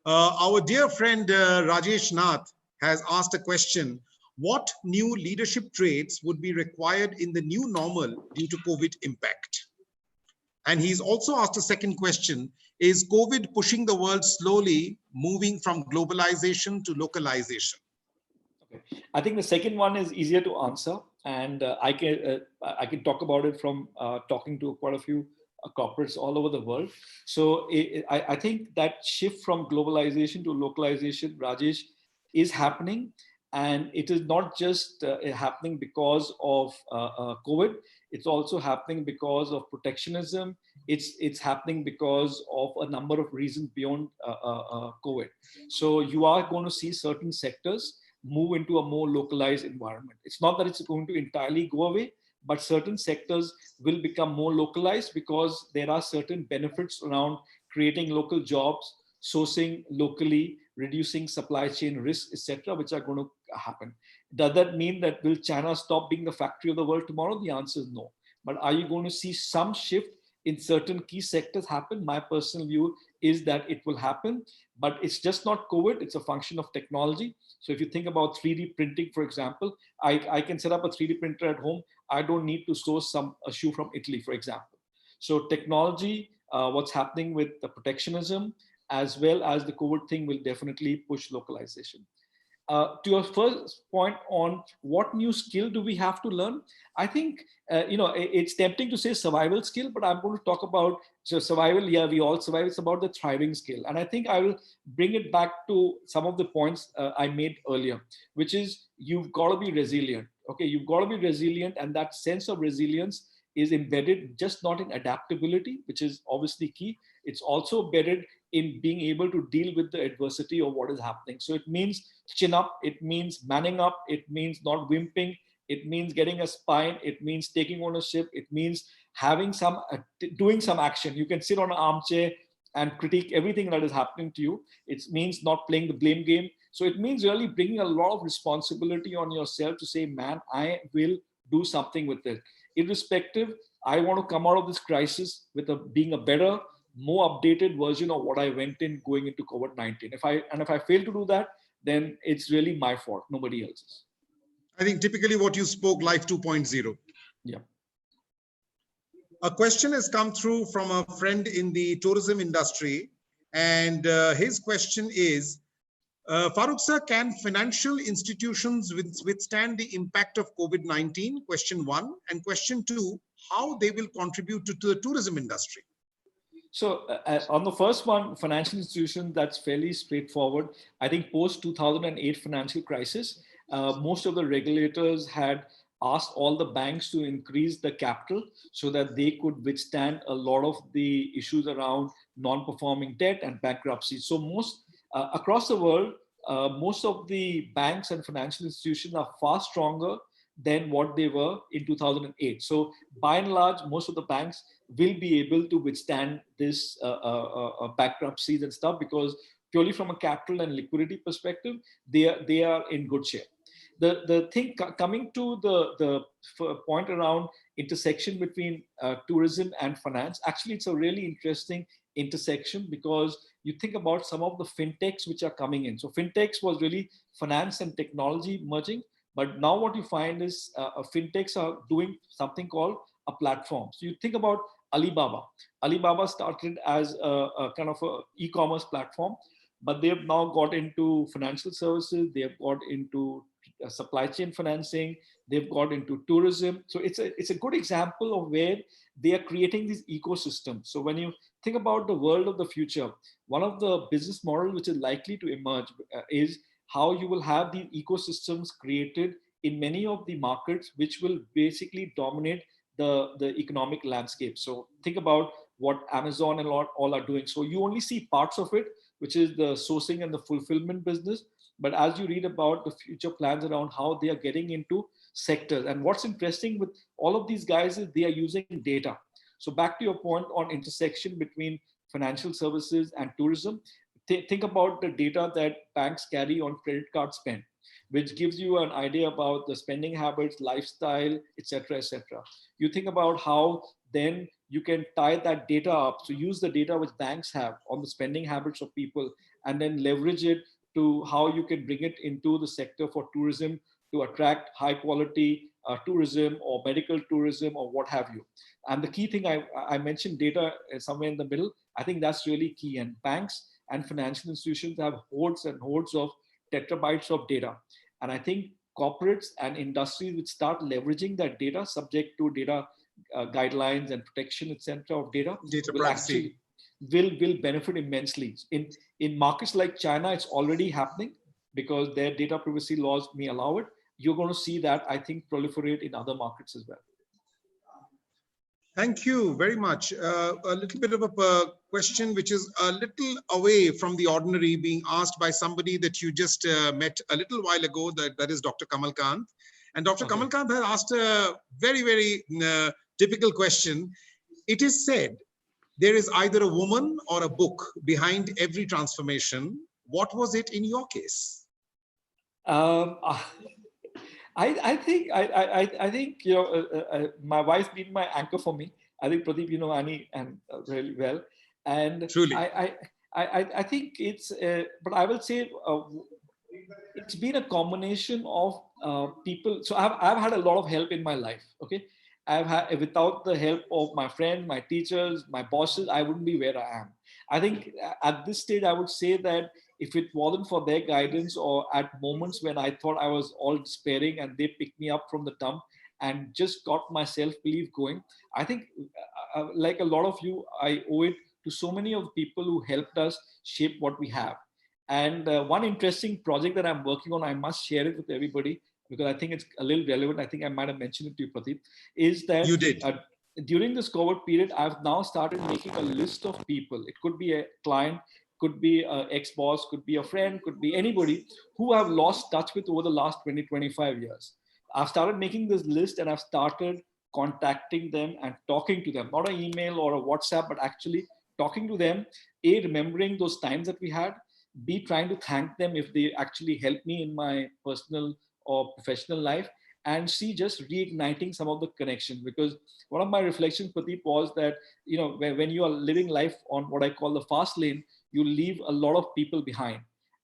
Our dear friend Rajesh Nath has asked a question. What new leadership traits would be required in the new normal due to COVID impact? And he's also asked a second question. Is COVID pushing the world slowly moving from globalization to localization? Okay. I think the second one is easier to answer, and I can talk about it from talking to quite a few corporates all over the world. So I think that shift from globalization to localization, Rajesh, is happening. And it is not just happening because of COVID. It's also happening because of protectionism. It's happening because of a number of reasons beyond COVID. So you are going to see certain sectors move into a more localized environment. It's not that it's going to entirely go away, but certain sectors will become more localized because there are certain benefits around creating local jobs, sourcing locally, reducing supply chain risks, etc., which are going to happen. Does that mean that will China stop being the factory of the world tomorrow? The answer is no. But are you going to see some shift in certain key sectors happen? My personal view is that it will happen, but it's just not COVID, it's a function of technology. So if you think about 3D printing, for example, I can set up a 3D printer at home. I don't need to source a shoe from Italy, for example. So technology, what's happening with the protectionism, as well as the COVID thing will definitely push localization. To your first point on what new skill do we have to learn, I think it's tempting to say survival skill, but I'm going to talk about survival. Yeah, we all survive. It's about the thriving skill, and I think I will bring it back to some of the points I made earlier, which is you've got to be resilient. Okay, you've got to be resilient, and that sense of resilience is embedded just not in adaptability, which is obviously key. It's also embedded in being able to deal with the adversity of what is happening. So it means chin up, it means manning up, it means not wimping, it means getting a spine, it means taking ownership, it means having doing some action. You can sit on an armchair and critique everything that is happening to you. It means not playing the blame game. So it means really bringing a lot of responsibility on yourself to say, man, I will do something with it. Irrespective, I want to come out of this crisis with being a better, more updated version of what I went in going into COVID-19. If I fail to do that, then it's really my fault, nobody else's. I think typically what you spoke, Life 2.0. Yeah. A question has come through from a friend in the tourism industry, and his question is, Farooq sir, can financial institutions withstand the impact of COVID-19? Question one. And question two, how they will contribute to the tourism industry? So on the first one, financial institutions, that's fairly straightforward. I think post 2008 financial crisis, most of the regulators had asked all the banks to increase the capital so that they could withstand a lot of the issues around non-performing debt and bankruptcy. So most across the world, most of the banks and financial institutions are far stronger than what they were in 2008. So by and large, most of the banks will be able to withstand this bankruptcies and stuff, because purely from a capital and liquidity perspective, they are in good shape. The thing coming to the point around intersection between tourism and finance, actually it's a really interesting intersection, because you think about some of the fintechs which are coming in. So fintechs was really finance and technology merging, but now what you find is fintechs are doing something called a platform. So you think about Alibaba. Alibaba started as a kind of a e-commerce platform, but they've now got into financial services, they've got into supply chain financing, they've got into tourism. So it's a good example of where they are creating these ecosystems. So when you think about the world of the future, one of the business models which is likely to emerge is how you will have these ecosystems created in many of the markets, which will basically dominate the economic landscape. So think about what Amazon and all are doing. So you only see parts of it, which is the sourcing and the fulfillment business. But as you read about the future plans around how they are getting into sectors, and what's interesting with all of these guys is they are using data. So back to your point on intersection between financial services and tourism, think about the data that banks carry on credit card spend, which gives you an idea about the spending habits, lifestyle, etc., etc. You think about how then you can tie that data up. So use the data which banks have on the spending habits of people, and then leverage it to how you can bring it into the sector for tourism to attract high quality tourism or medical tourism or what have you. And the key thing I mentioned data somewhere in the middle. I think that's really key. And banks and financial institutions have hordes and hordes of terabytes of data. And I think corporates and industries which start leveraging that data subject to data guidelines and protection, etc. of data will actually will benefit immensely. In markets like China, it's already happening because their data privacy laws may allow it. You're going to see that, I think, proliferate in other markets as well. Thank you very much. A little bit of a question which is a little away from the ordinary, being asked by somebody that you just met a little while ago, that is Dr. Kamal Kant. And Dr. Okay. Kamalkant has asked a very, very typical question. It is said there is either a woman or a book behind every transformation. What was it in your case? Um, I think my wife been my anchor for me. I think Pradeep, you know Annie and really well, and Truly. I think it's but I will say it's been a combination of people. So I've had a lot of help in my life. Okay, I've had, without the help of my friends, my teachers, my bosses, I wouldn't be where I am. I think at this stage, I would say that if it wasn't for their guidance, or at moments when I thought I was all despairing and they picked me up from the dump and just got my self-belief going, I think like a lot of you, I owe it to so many of the people who helped us shape what we have. And one interesting project that I'm working on, I must share it with everybody because I think it's a little relevant. I think I might have mentioned it to you, Pradeep, is that You did. During this COVID period, I've now started making a list of people. It could be a client, could be an ex-boss, could be a friend, could be anybody who I've lost touch with over the last 20, 25 years. I've started making this list and I've started contacting them and talking to them, not an email or a WhatsApp, but actually talking to them, A, remembering those times that we had, B, trying to thank them if they actually helped me in my personal or professional life, and C, just reigniting some of the connections. Because one of my reflections, Pradeep, was that, you know, when you are living life on what I call the fast lane, you leave a lot of people behind.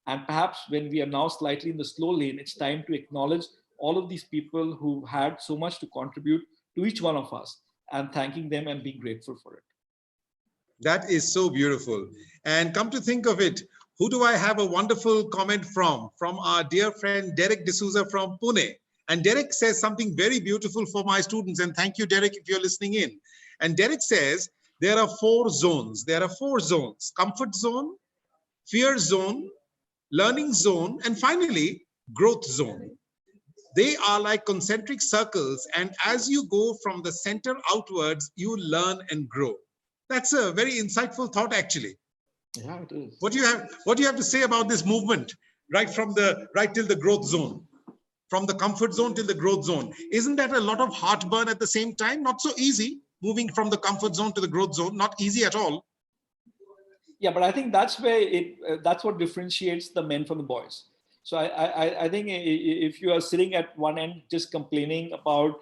And perhaps when we are now slightly in the slow lane, it's time to acknowledge all of these people who had so much to contribute to each one of us, and thanking them and being grateful for it. That is so beautiful. And come to think of it, who do I have a wonderful comment from? From our dear friend Derek D'Souza from Pune. And Derek says something very beautiful for my students. And thank you, Derek, if you're listening in. And Derek says there are 4 zones. There are 4 zones: comfort zone, fear zone, learning zone, and finally, growth zone. They are like concentric circles. And as you go from the center outwards, you learn and grow. That's a very insightful thought, actually. Yeah, it is. What do you have to say about this movement, right till the growth zone, from the comfort zone till the growth zone? Isn't that a lot of heartburn at the same time? Not so easy, moving from the comfort zone to the growth zone. Not easy at all. Yeah, but I think that's where that's what differentiates the men from the boys. So I think if you are sitting at one end just complaining about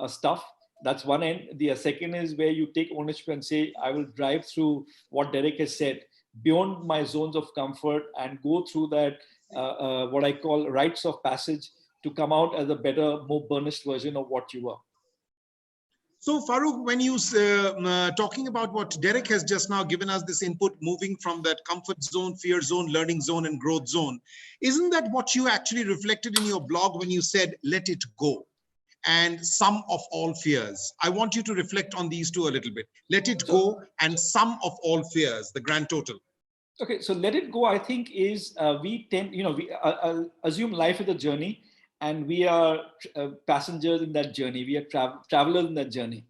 stuff, that's one end. The second is where you take ownership and say, I will drive through what Derek has said, beyond my zones of comfort, and go through that what I call rites of passage to come out as a better, more burnished version of what you were. So Farooq, when you talking about what Derek has just now given us, this input, moving from that comfort zone, fear zone, learning zone, and growth zone, isn't that what you actually reflected in your blog when you said, let it go, and sum of all fears? I want you to reflect on these two a little bit. Let it go and sum of all fears, the grand total. Okay, so let it go, I think, is we tend, we assume life is a journey, and we are passengers in that journey. We are travelers in that journey.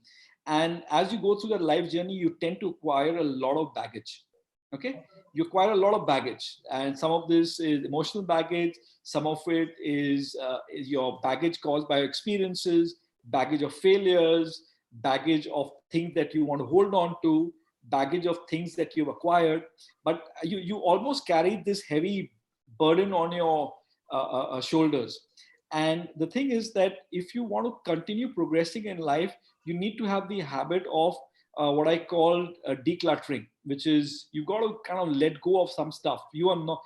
And as you go through that life journey, you tend to acquire a lot of baggage. Okay, you acquire a lot of baggage, and some of this is emotional baggage. Some of it is your baggage caused by your experiences, baggage of failures, baggage of things that you want to hold on to, baggage of things that you've acquired. But you almost carry this heavy burden on your shoulders. And the thing is that if you want to continue progressing in life, you need to have the habit of what I call decluttering, which is you got to kind of let go of some stuff. You are not,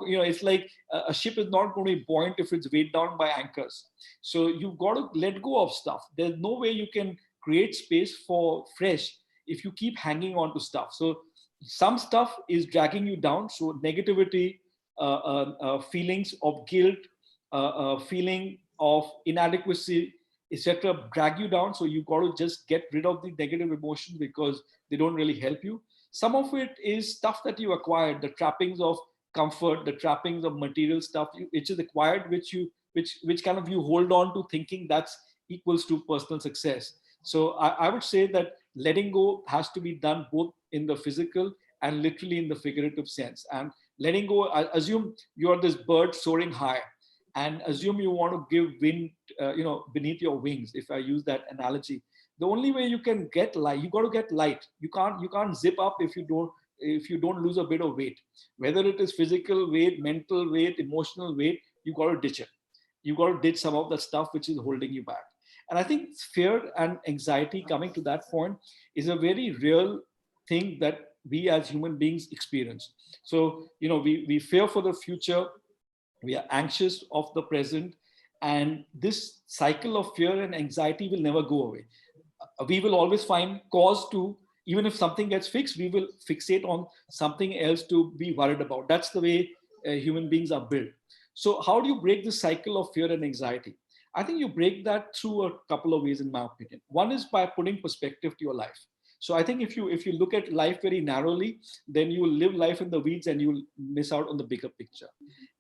it's like a ship is not going to be buoyant if it's weighed down by anchors. So you've got to let go of stuff. There's no way you can create space for fresh if you keep hanging on to stuff. So some stuff is dragging you down. So negativity, feelings of guilt, feeling of inadequacy, etc., drag you down. So you got to just get rid of the negative emotions because they don't really help you. Some of it is stuff that you acquired, the trappings of comfort, the trappings of material stuff, which is acquired, which kind of you hold on to thinking that's equals to personal success. So I would say that letting go has to be done both in the physical and literally in the figurative sense. And letting go, I assume you're this bird soaring high. and assume you want to give wind, beneath your wings, if I use that analogy. The only way you can get light, you got to get light. You can't zip up if you don't lose a bit of weight, whether it is physical weight, mental weight, emotional weight. You got to ditch it. You got to ditch some of the stuff which is holding you back. And I think fear and anxiety, coming to that point, is a very real thing that we as human beings experience. So, we fear for the future, we are anxious of the present, and this cycle of fear and anxiety will never go away. We will always find cause to, even if something gets fixed, we will fixate on something else to be worried about. That's the way human beings are built. So how do you break the cycle of fear and anxiety? I think you break that through a couple of ways, in my opinion. One is by putting perspective to your life. So I think if you look at life very narrowly, then you will live life in the weeds and you'll miss out on the bigger picture.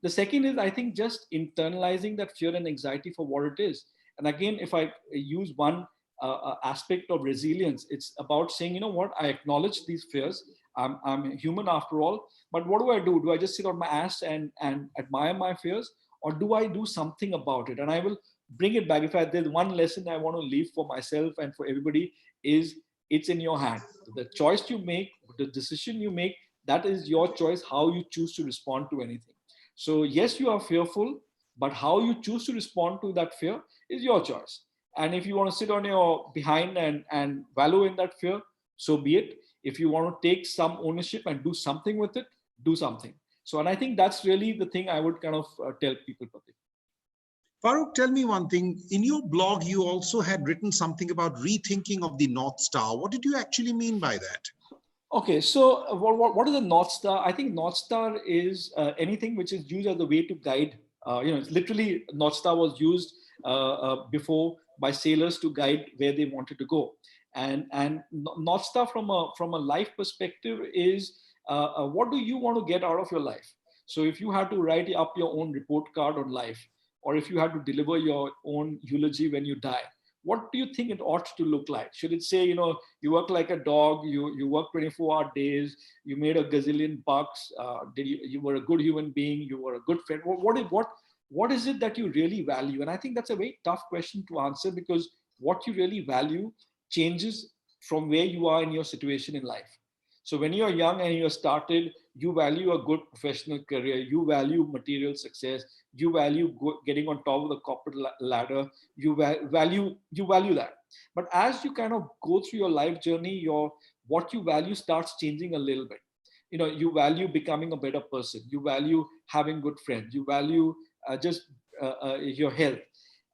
The second is, I think, just internalizing that fear and anxiety for what it is. And again, if I use one aspect of resilience, it's about saying, you know what, I acknowledge these fears. I'm human after all. But what do I do? Do I just sit on my ass and admire my fears? Or do I do something about it? And I will bring it back. There's one lesson I want to leave for myself and for everybody, is it's in your hand. The choice you make, the decision you make, that is your choice, how you choose to respond to anything. So yes, you are fearful, but how you choose to respond to that fear is your choice. And if you want to sit on your behind and wallow in that fear, so be it. If you want to take some ownership and do something with it, do something. So, and I think that's really the thing I would kind of tell people. Farooq, tell me one thing. In your blog, you also had written something about rethinking of the North Star. What did you actually mean by that? Okay, so what is a North Star? I think North Star is anything which is used as a way to guide. It's literally, North Star was used before by sailors to guide where they wanted to go. And North Star from a life perspective is what do you want to get out of your life? So if you had to write up your own report card on life, or if you had to deliver your own eulogy when you die, what do you think it ought to look like? Should it say, you work like a dog, you work 24-hour days, you made a gazillion bucks, you were a good human being, you were a good friend? What is it that you really value? And I think that's a very tough question to answer, because what you really value changes from where you are in your situation in life. So when you're young and you're started, you value a good professional career, you value material success, you value getting on top of the corporate ladder, you value that. But as you kind of go through your life journey, what you value starts changing a little bit. You value becoming a better person, you value having good friends, you value your health.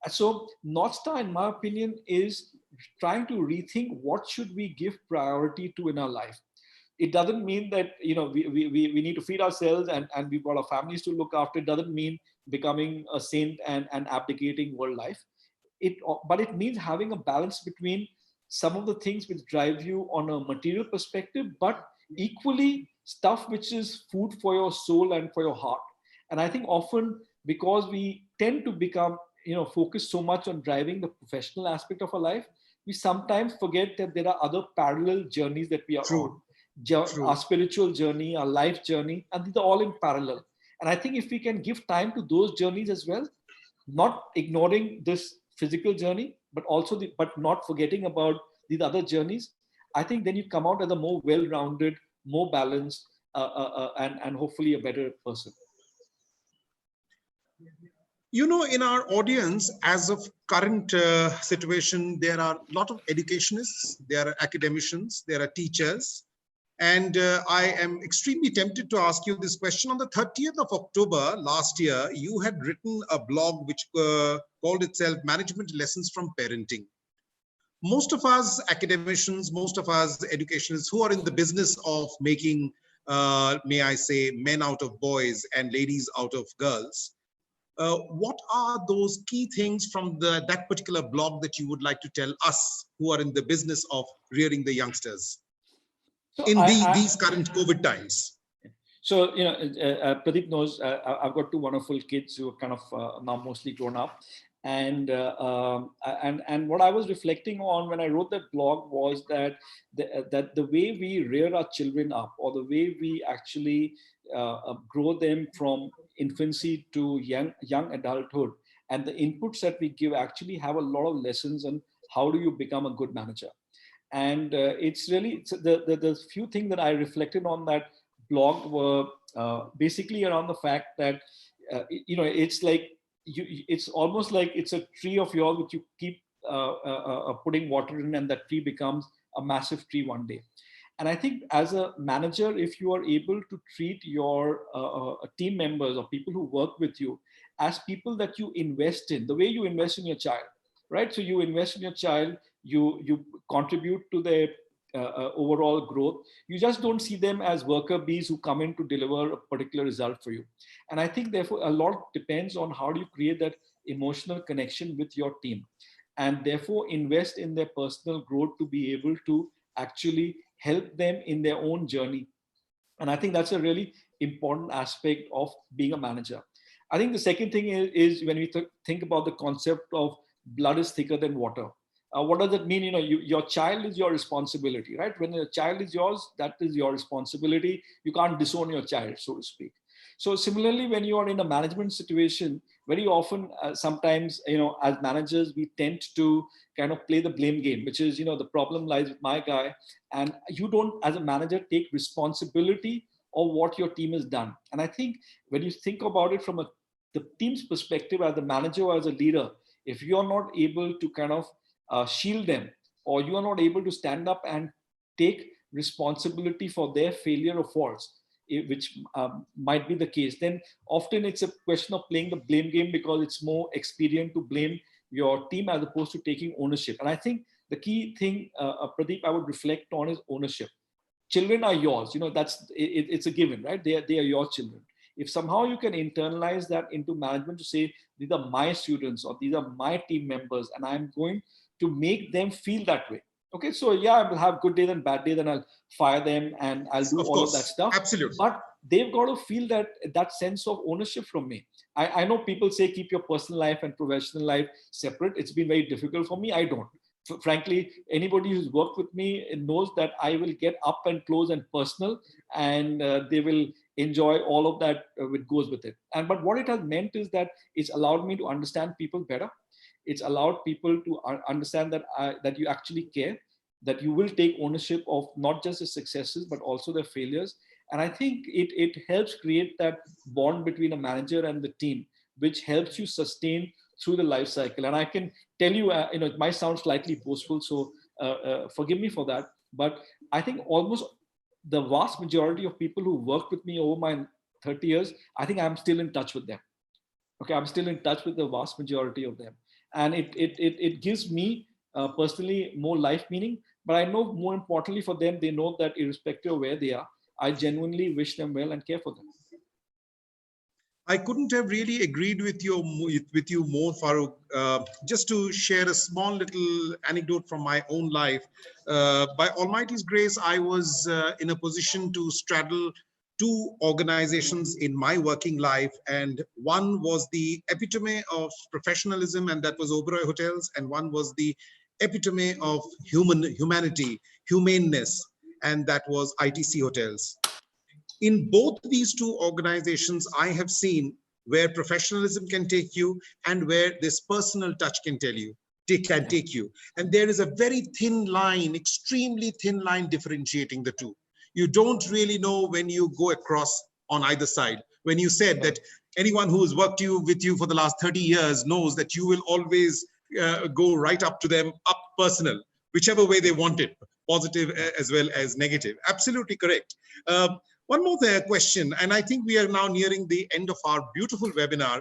So North Star, in my opinion, is trying to rethink what should we give priority to in our life. It doesn't mean that we need to feed ourselves and we've got our families to look after. It doesn't mean becoming a saint and abdicating world life. But it means having a balance between some of the things which drive you on a material perspective, but equally stuff which is food for your soul and for your heart. And I think often, because we tend to become focus so much on driving the professional aspect of our life, we sometimes forget that there are other parallel journeys that we are on. Our spiritual journey, our life journey, and these are all in parallel. And I think if we can give time to those journeys as well, not ignoring this physical journey, but but not forgetting about these other journeys, I think then you come out as a more well-rounded, more balanced, and hopefully a better person. In our audience, as of current situation, there are a lot of educationists, there are academicians, there are teachers. And I am extremely tempted to ask you this question. On the 30th of October last year, you had written a blog which called itself Management Lessons from Parenting. Most of us academicians, most of us educationists who are in the business of making, may I say, men out of boys and ladies out of girls, what are those key things from that particular blog that you would like to tell us who are in the business of rearing the youngsters in these current COVID times? So, Pradeep knows I've got two wonderful kids who are kind of now mostly grown up. And what I was reflecting on when I wrote that blog was that the way we rear our children up, or the way we actually grow them from infancy to young adulthood, and the inputs that we give actually have a lot of lessons on how do you become a good manager. And the few things that I reflected on that blog were basically around the fact that it's like it's almost like it's a tree of yours which you keep putting water in, and that tree becomes a massive tree one day. And I think as a manager, if you are able to treat your team members or people who work with you as people that you invest in, the way you invest in your child, right? So you invest in your child, you contribute to their overall growth. You just don't see them as worker bees who come in to deliver a particular result for you. And I think therefore a lot depends on how do you create that emotional connection with your team, and therefore invest in their personal growth to be able to actually help them in their own journey. And I think that's a really important aspect of being a manager. I think the second thing is when we think about the concept of blood is thicker than water. What does that mean? Your child is your responsibility, right? When a child is yours, that is your responsibility. You can't disown your child, so to speak. So similarly, when you are in a management situation, very often, sometimes, as managers, we tend to kind of play the blame game, which is, the problem lies with my guy. And you don't, as a manager, take responsibility of what your team has done. And I think when you think about it from the team's perspective, as a manager or as a leader, if you are not able to kind of shield them, or you are not able to stand up and take responsibility for their failure or faults, which might be the case, then often it's a question of playing the blame game, because it's more expedient to blame your team as opposed to taking ownership. And I think the key thing, Pradeep, I would reflect on is ownership. Children are yours. It's a given, right? They are your children. If somehow you can internalize that into management to say, these are my students or these are my team members, and I'm going to make them feel that way. Okay, so yeah, I will have good days and bad days, and I'll fire them and I'll do all of that stuff. Absolutely. But they've got to feel that sense of ownership from me. I know people say keep your personal life and professional life separate. It's been very difficult for me. I don't. Frankly, anybody who's worked with me knows that I will get up and close and personal, and they will enjoy all of that which goes with it. But what it has meant is that it's allowed me to understand people better. It's allowed people to understand that you actually care, that you will take ownership of not just the successes, but also the failures. And I think it helps create that bond between a manager and the team, which helps you sustain through the life cycle. And I can tell you, it might sound slightly boastful, so forgive me for that. But I think almost the vast majority of people who worked with me over my 30 years, I think I'm still in touch with them. Okay, I'm still in touch with the vast majority of them. And it gives me personally more life meaning. But I know more importantly for them, they know that irrespective of where they are, I genuinely wish them well and care for them. I couldn't have really agreed with you more, Farooq. Just to share a small little anecdote from my own life. By Almighty's grace, I was in a position to straddle two organizations in my working life, and one was the epitome of professionalism, and that was Oberoi Hotels, and one was the epitome of humanity, humaneness, and that was ITC Hotels. In both these two organizations, I have seen where professionalism can take you and where this personal touch can take you. And there is a very thin line, extremely thin line differentiating the two. You don't really know when you go across on either side. When you said that anyone who has worked with you for the last 30 years knows that you will always go right up to them, up personal, whichever way they want it, positive as well as negative. Absolutely correct. One more question, and I think we are now nearing the end of our beautiful webinar.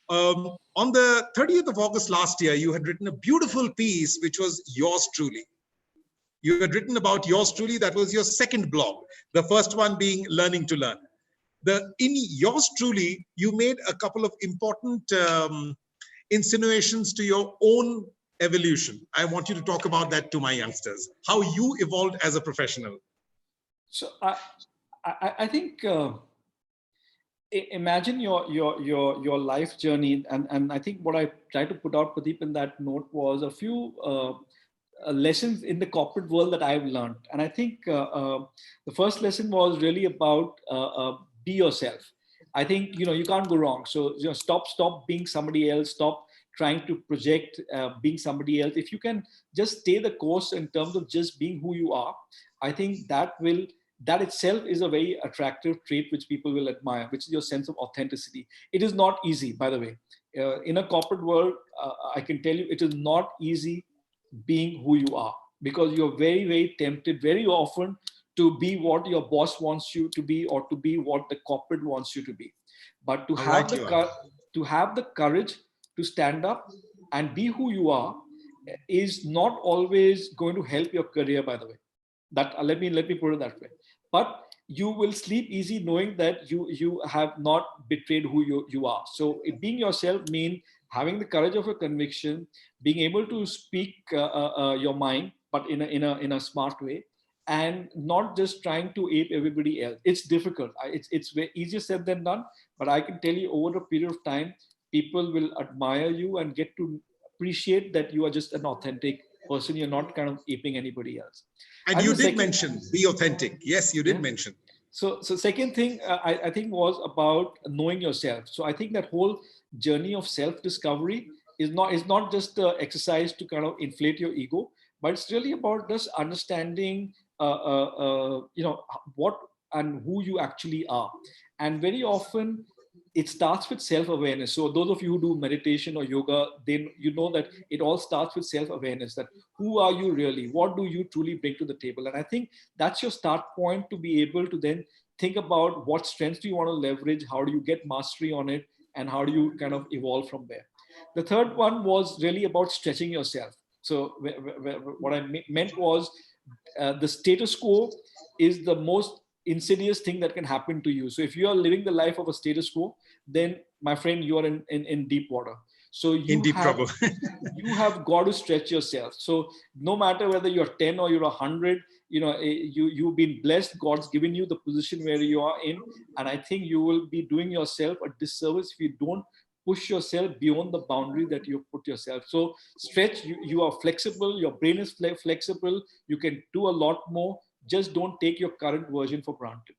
On the 30th of August last year, you had written a beautiful piece, which was yours truly. You had written about yours truly. That was your second blog, the first one being Learning to Learn. In yours truly, you made a couple of important insinuations to your own evolution. I want you to talk about that to my youngsters, how you evolved as a professional. So I think imagine your life journey, and I think what I tried to put out, Pradeep, in that note was a few lessons in the corporate world that I've learned. And I think the first lesson was really about be yourself. I think, you can't go wrong. So, stop being somebody else. Stop trying to project being somebody else. If you can just stay the course in terms of just being who you are, I think that itself is a very attractive trait which people will admire, which is your sense of authenticity. It is not easy, by the way. In a corporate world, I can tell you, it is not easy being who you are, because you're very, very tempted very often to be what your boss wants you to be, or to be what the corporate wants you to be. But to have the courage to stand up and be who you are is not always going to help your career, by the way. That let me put it that way. But you will sleep easy knowing that you have not betrayed who you are. So being yourself means having the courage of a conviction, being able to speak your mind, but in a smart way, and not just trying to ape everybody else. It's difficult. It's very easier said than done. But I can tell you, over a period of time, people will admire you and get to appreciate that you are just an authentic person. You're not kind of aping anybody else. And you did mention be authentic. Yes, you did mention. So second thing I think was about knowing yourself. So I think that whole journey of self-discovery is not just an exercise to kind of inflate your ego, but it's really about just understanding what and who you actually are. And very often it starts with self-awareness. So those of you who do meditation or yoga, then you know that it all starts with self-awareness, that who are you really? What do you truly bring to the table? And I think that's your start point to be able to then think about what strengths do you want to leverage? How do you get mastery on it? And how do you kind of evolve from there? The third one was really about stretching yourself. So what I meant was the status quo is the most insidious thing that can happen to you. So if you are living the life of a status quo, then my friend, you are in deep water. So you have got to stretch yourself. So no matter whether you're 10 or you're 100, you've been blessed. God's given you the position where you are in. And I think you will be doing yourself a disservice if you don't push yourself beyond the boundary that you've put yourself. So stretch, you are flexible, your brain is flexible, you can do a lot more. Just don't take your current version for granted.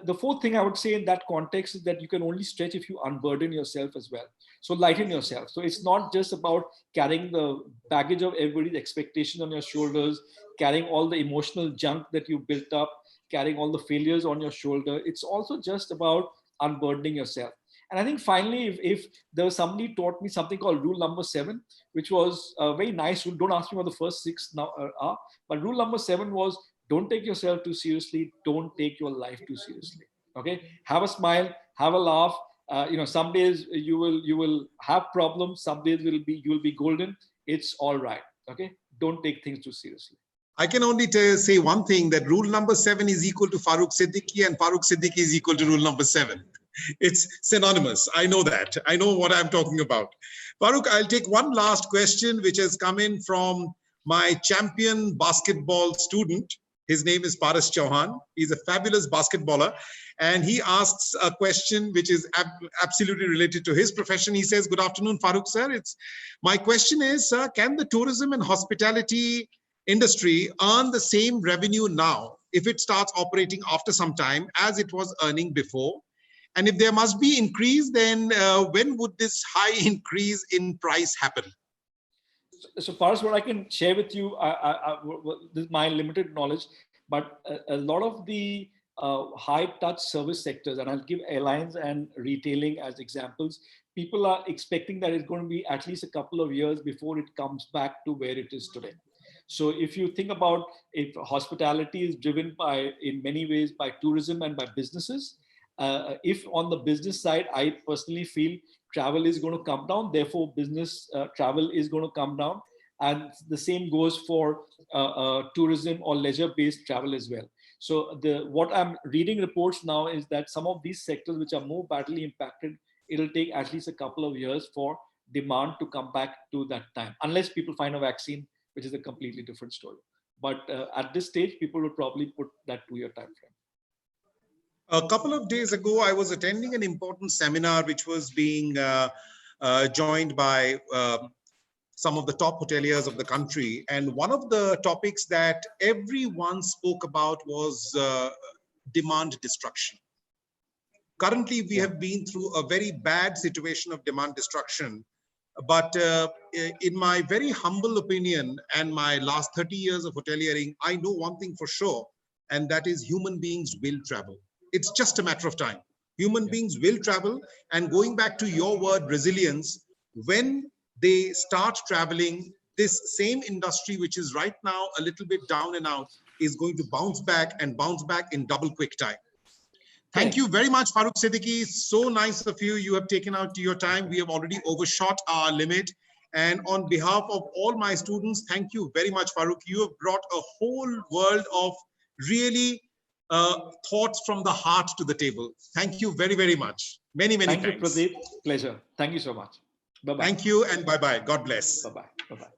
The fourth thing I would say in that context is that you can only stretch if you unburden yourself as well. So lighten yourself. So it's not just about carrying the baggage of everybody's expectation on your shoulders, carrying all the emotional junk that you built up, carrying all the failures on your shoulder. It's also just about unburdening yourself. And I think finally, if there was somebody taught me something called rule number 7, which was a very nice rule. Don't ask me what the first 6 now are, but rule number 7 was, don't take yourself too seriously. Don't take your life too seriously. Okay. Have a smile, have a laugh. Some days you will have problems. Some days you will be golden. It's all right. Okay. Don't take things too seriously. I can only say one thing, that rule number 7 is equal to Farooq Siddiqui, and Farooq Siddiqui is equal to rule number 7. It's synonymous. I know that. I know what I'm talking about. Farooq, I'll take one last question, which has come in from my champion basketball student. His name is Paras Chauhan. He's a fabulous basketballer. And he asks a question which is absolutely related to his profession. He says, good afternoon, Farooq sir. My question is, sir, can the tourism and hospitality industry earn the same revenue now if it starts operating after some time as it was earning before? And if there must be increase, then when would this high increase in price happen? So Paras, what I can share with you, this is my limited knowledge, but a lot of the high touch service sectors, and I'll give airlines and retailing as examples, people are expecting that it's going to be at least a couple of years before it comes back to where it is today. So if you think about, if hospitality is driven in many ways by tourism and by businesses, if on the business side, I personally feel travel is going to come down, therefore business travel is going to come down. And the same goes for tourism or leisure-based travel as well. So what I'm reading reports now is that some of these sectors which are more badly impacted, it'll take at least a couple of years for demand to come back to that time, unless people find a vaccine, which is a completely different story. But at this stage, people will probably put that 2-year time frame. A couple of days ago, I was attending an important seminar which was being joined by some of the top hoteliers of the country. And one of the topics that everyone spoke about was demand destruction. Currently, we have been through a very bad situation of demand destruction. But in my very humble opinion and my last 30 years of hoteliering, I know one thing for sure, and that is human beings will travel. It's just a matter of time. Human beings will travel. And going back to your word, resilience, when they start traveling, this same industry, which is right now a little bit down and out, is going to bounce back and bounce back in double quick time. Thank you very much, Farooq Siddiqui. So nice of you. You have taken out your time. We have already overshot our limit. And on behalf of all my students, thank you very much, Farooq. You have brought a whole world of really thoughts from the heart to the table. Thank you very, very much. Many thanks. Thank you, Pradeep. Pleasure. Thank you so much. Bye-bye. Thank you and bye-bye. God bless. Bye-bye. Bye-bye.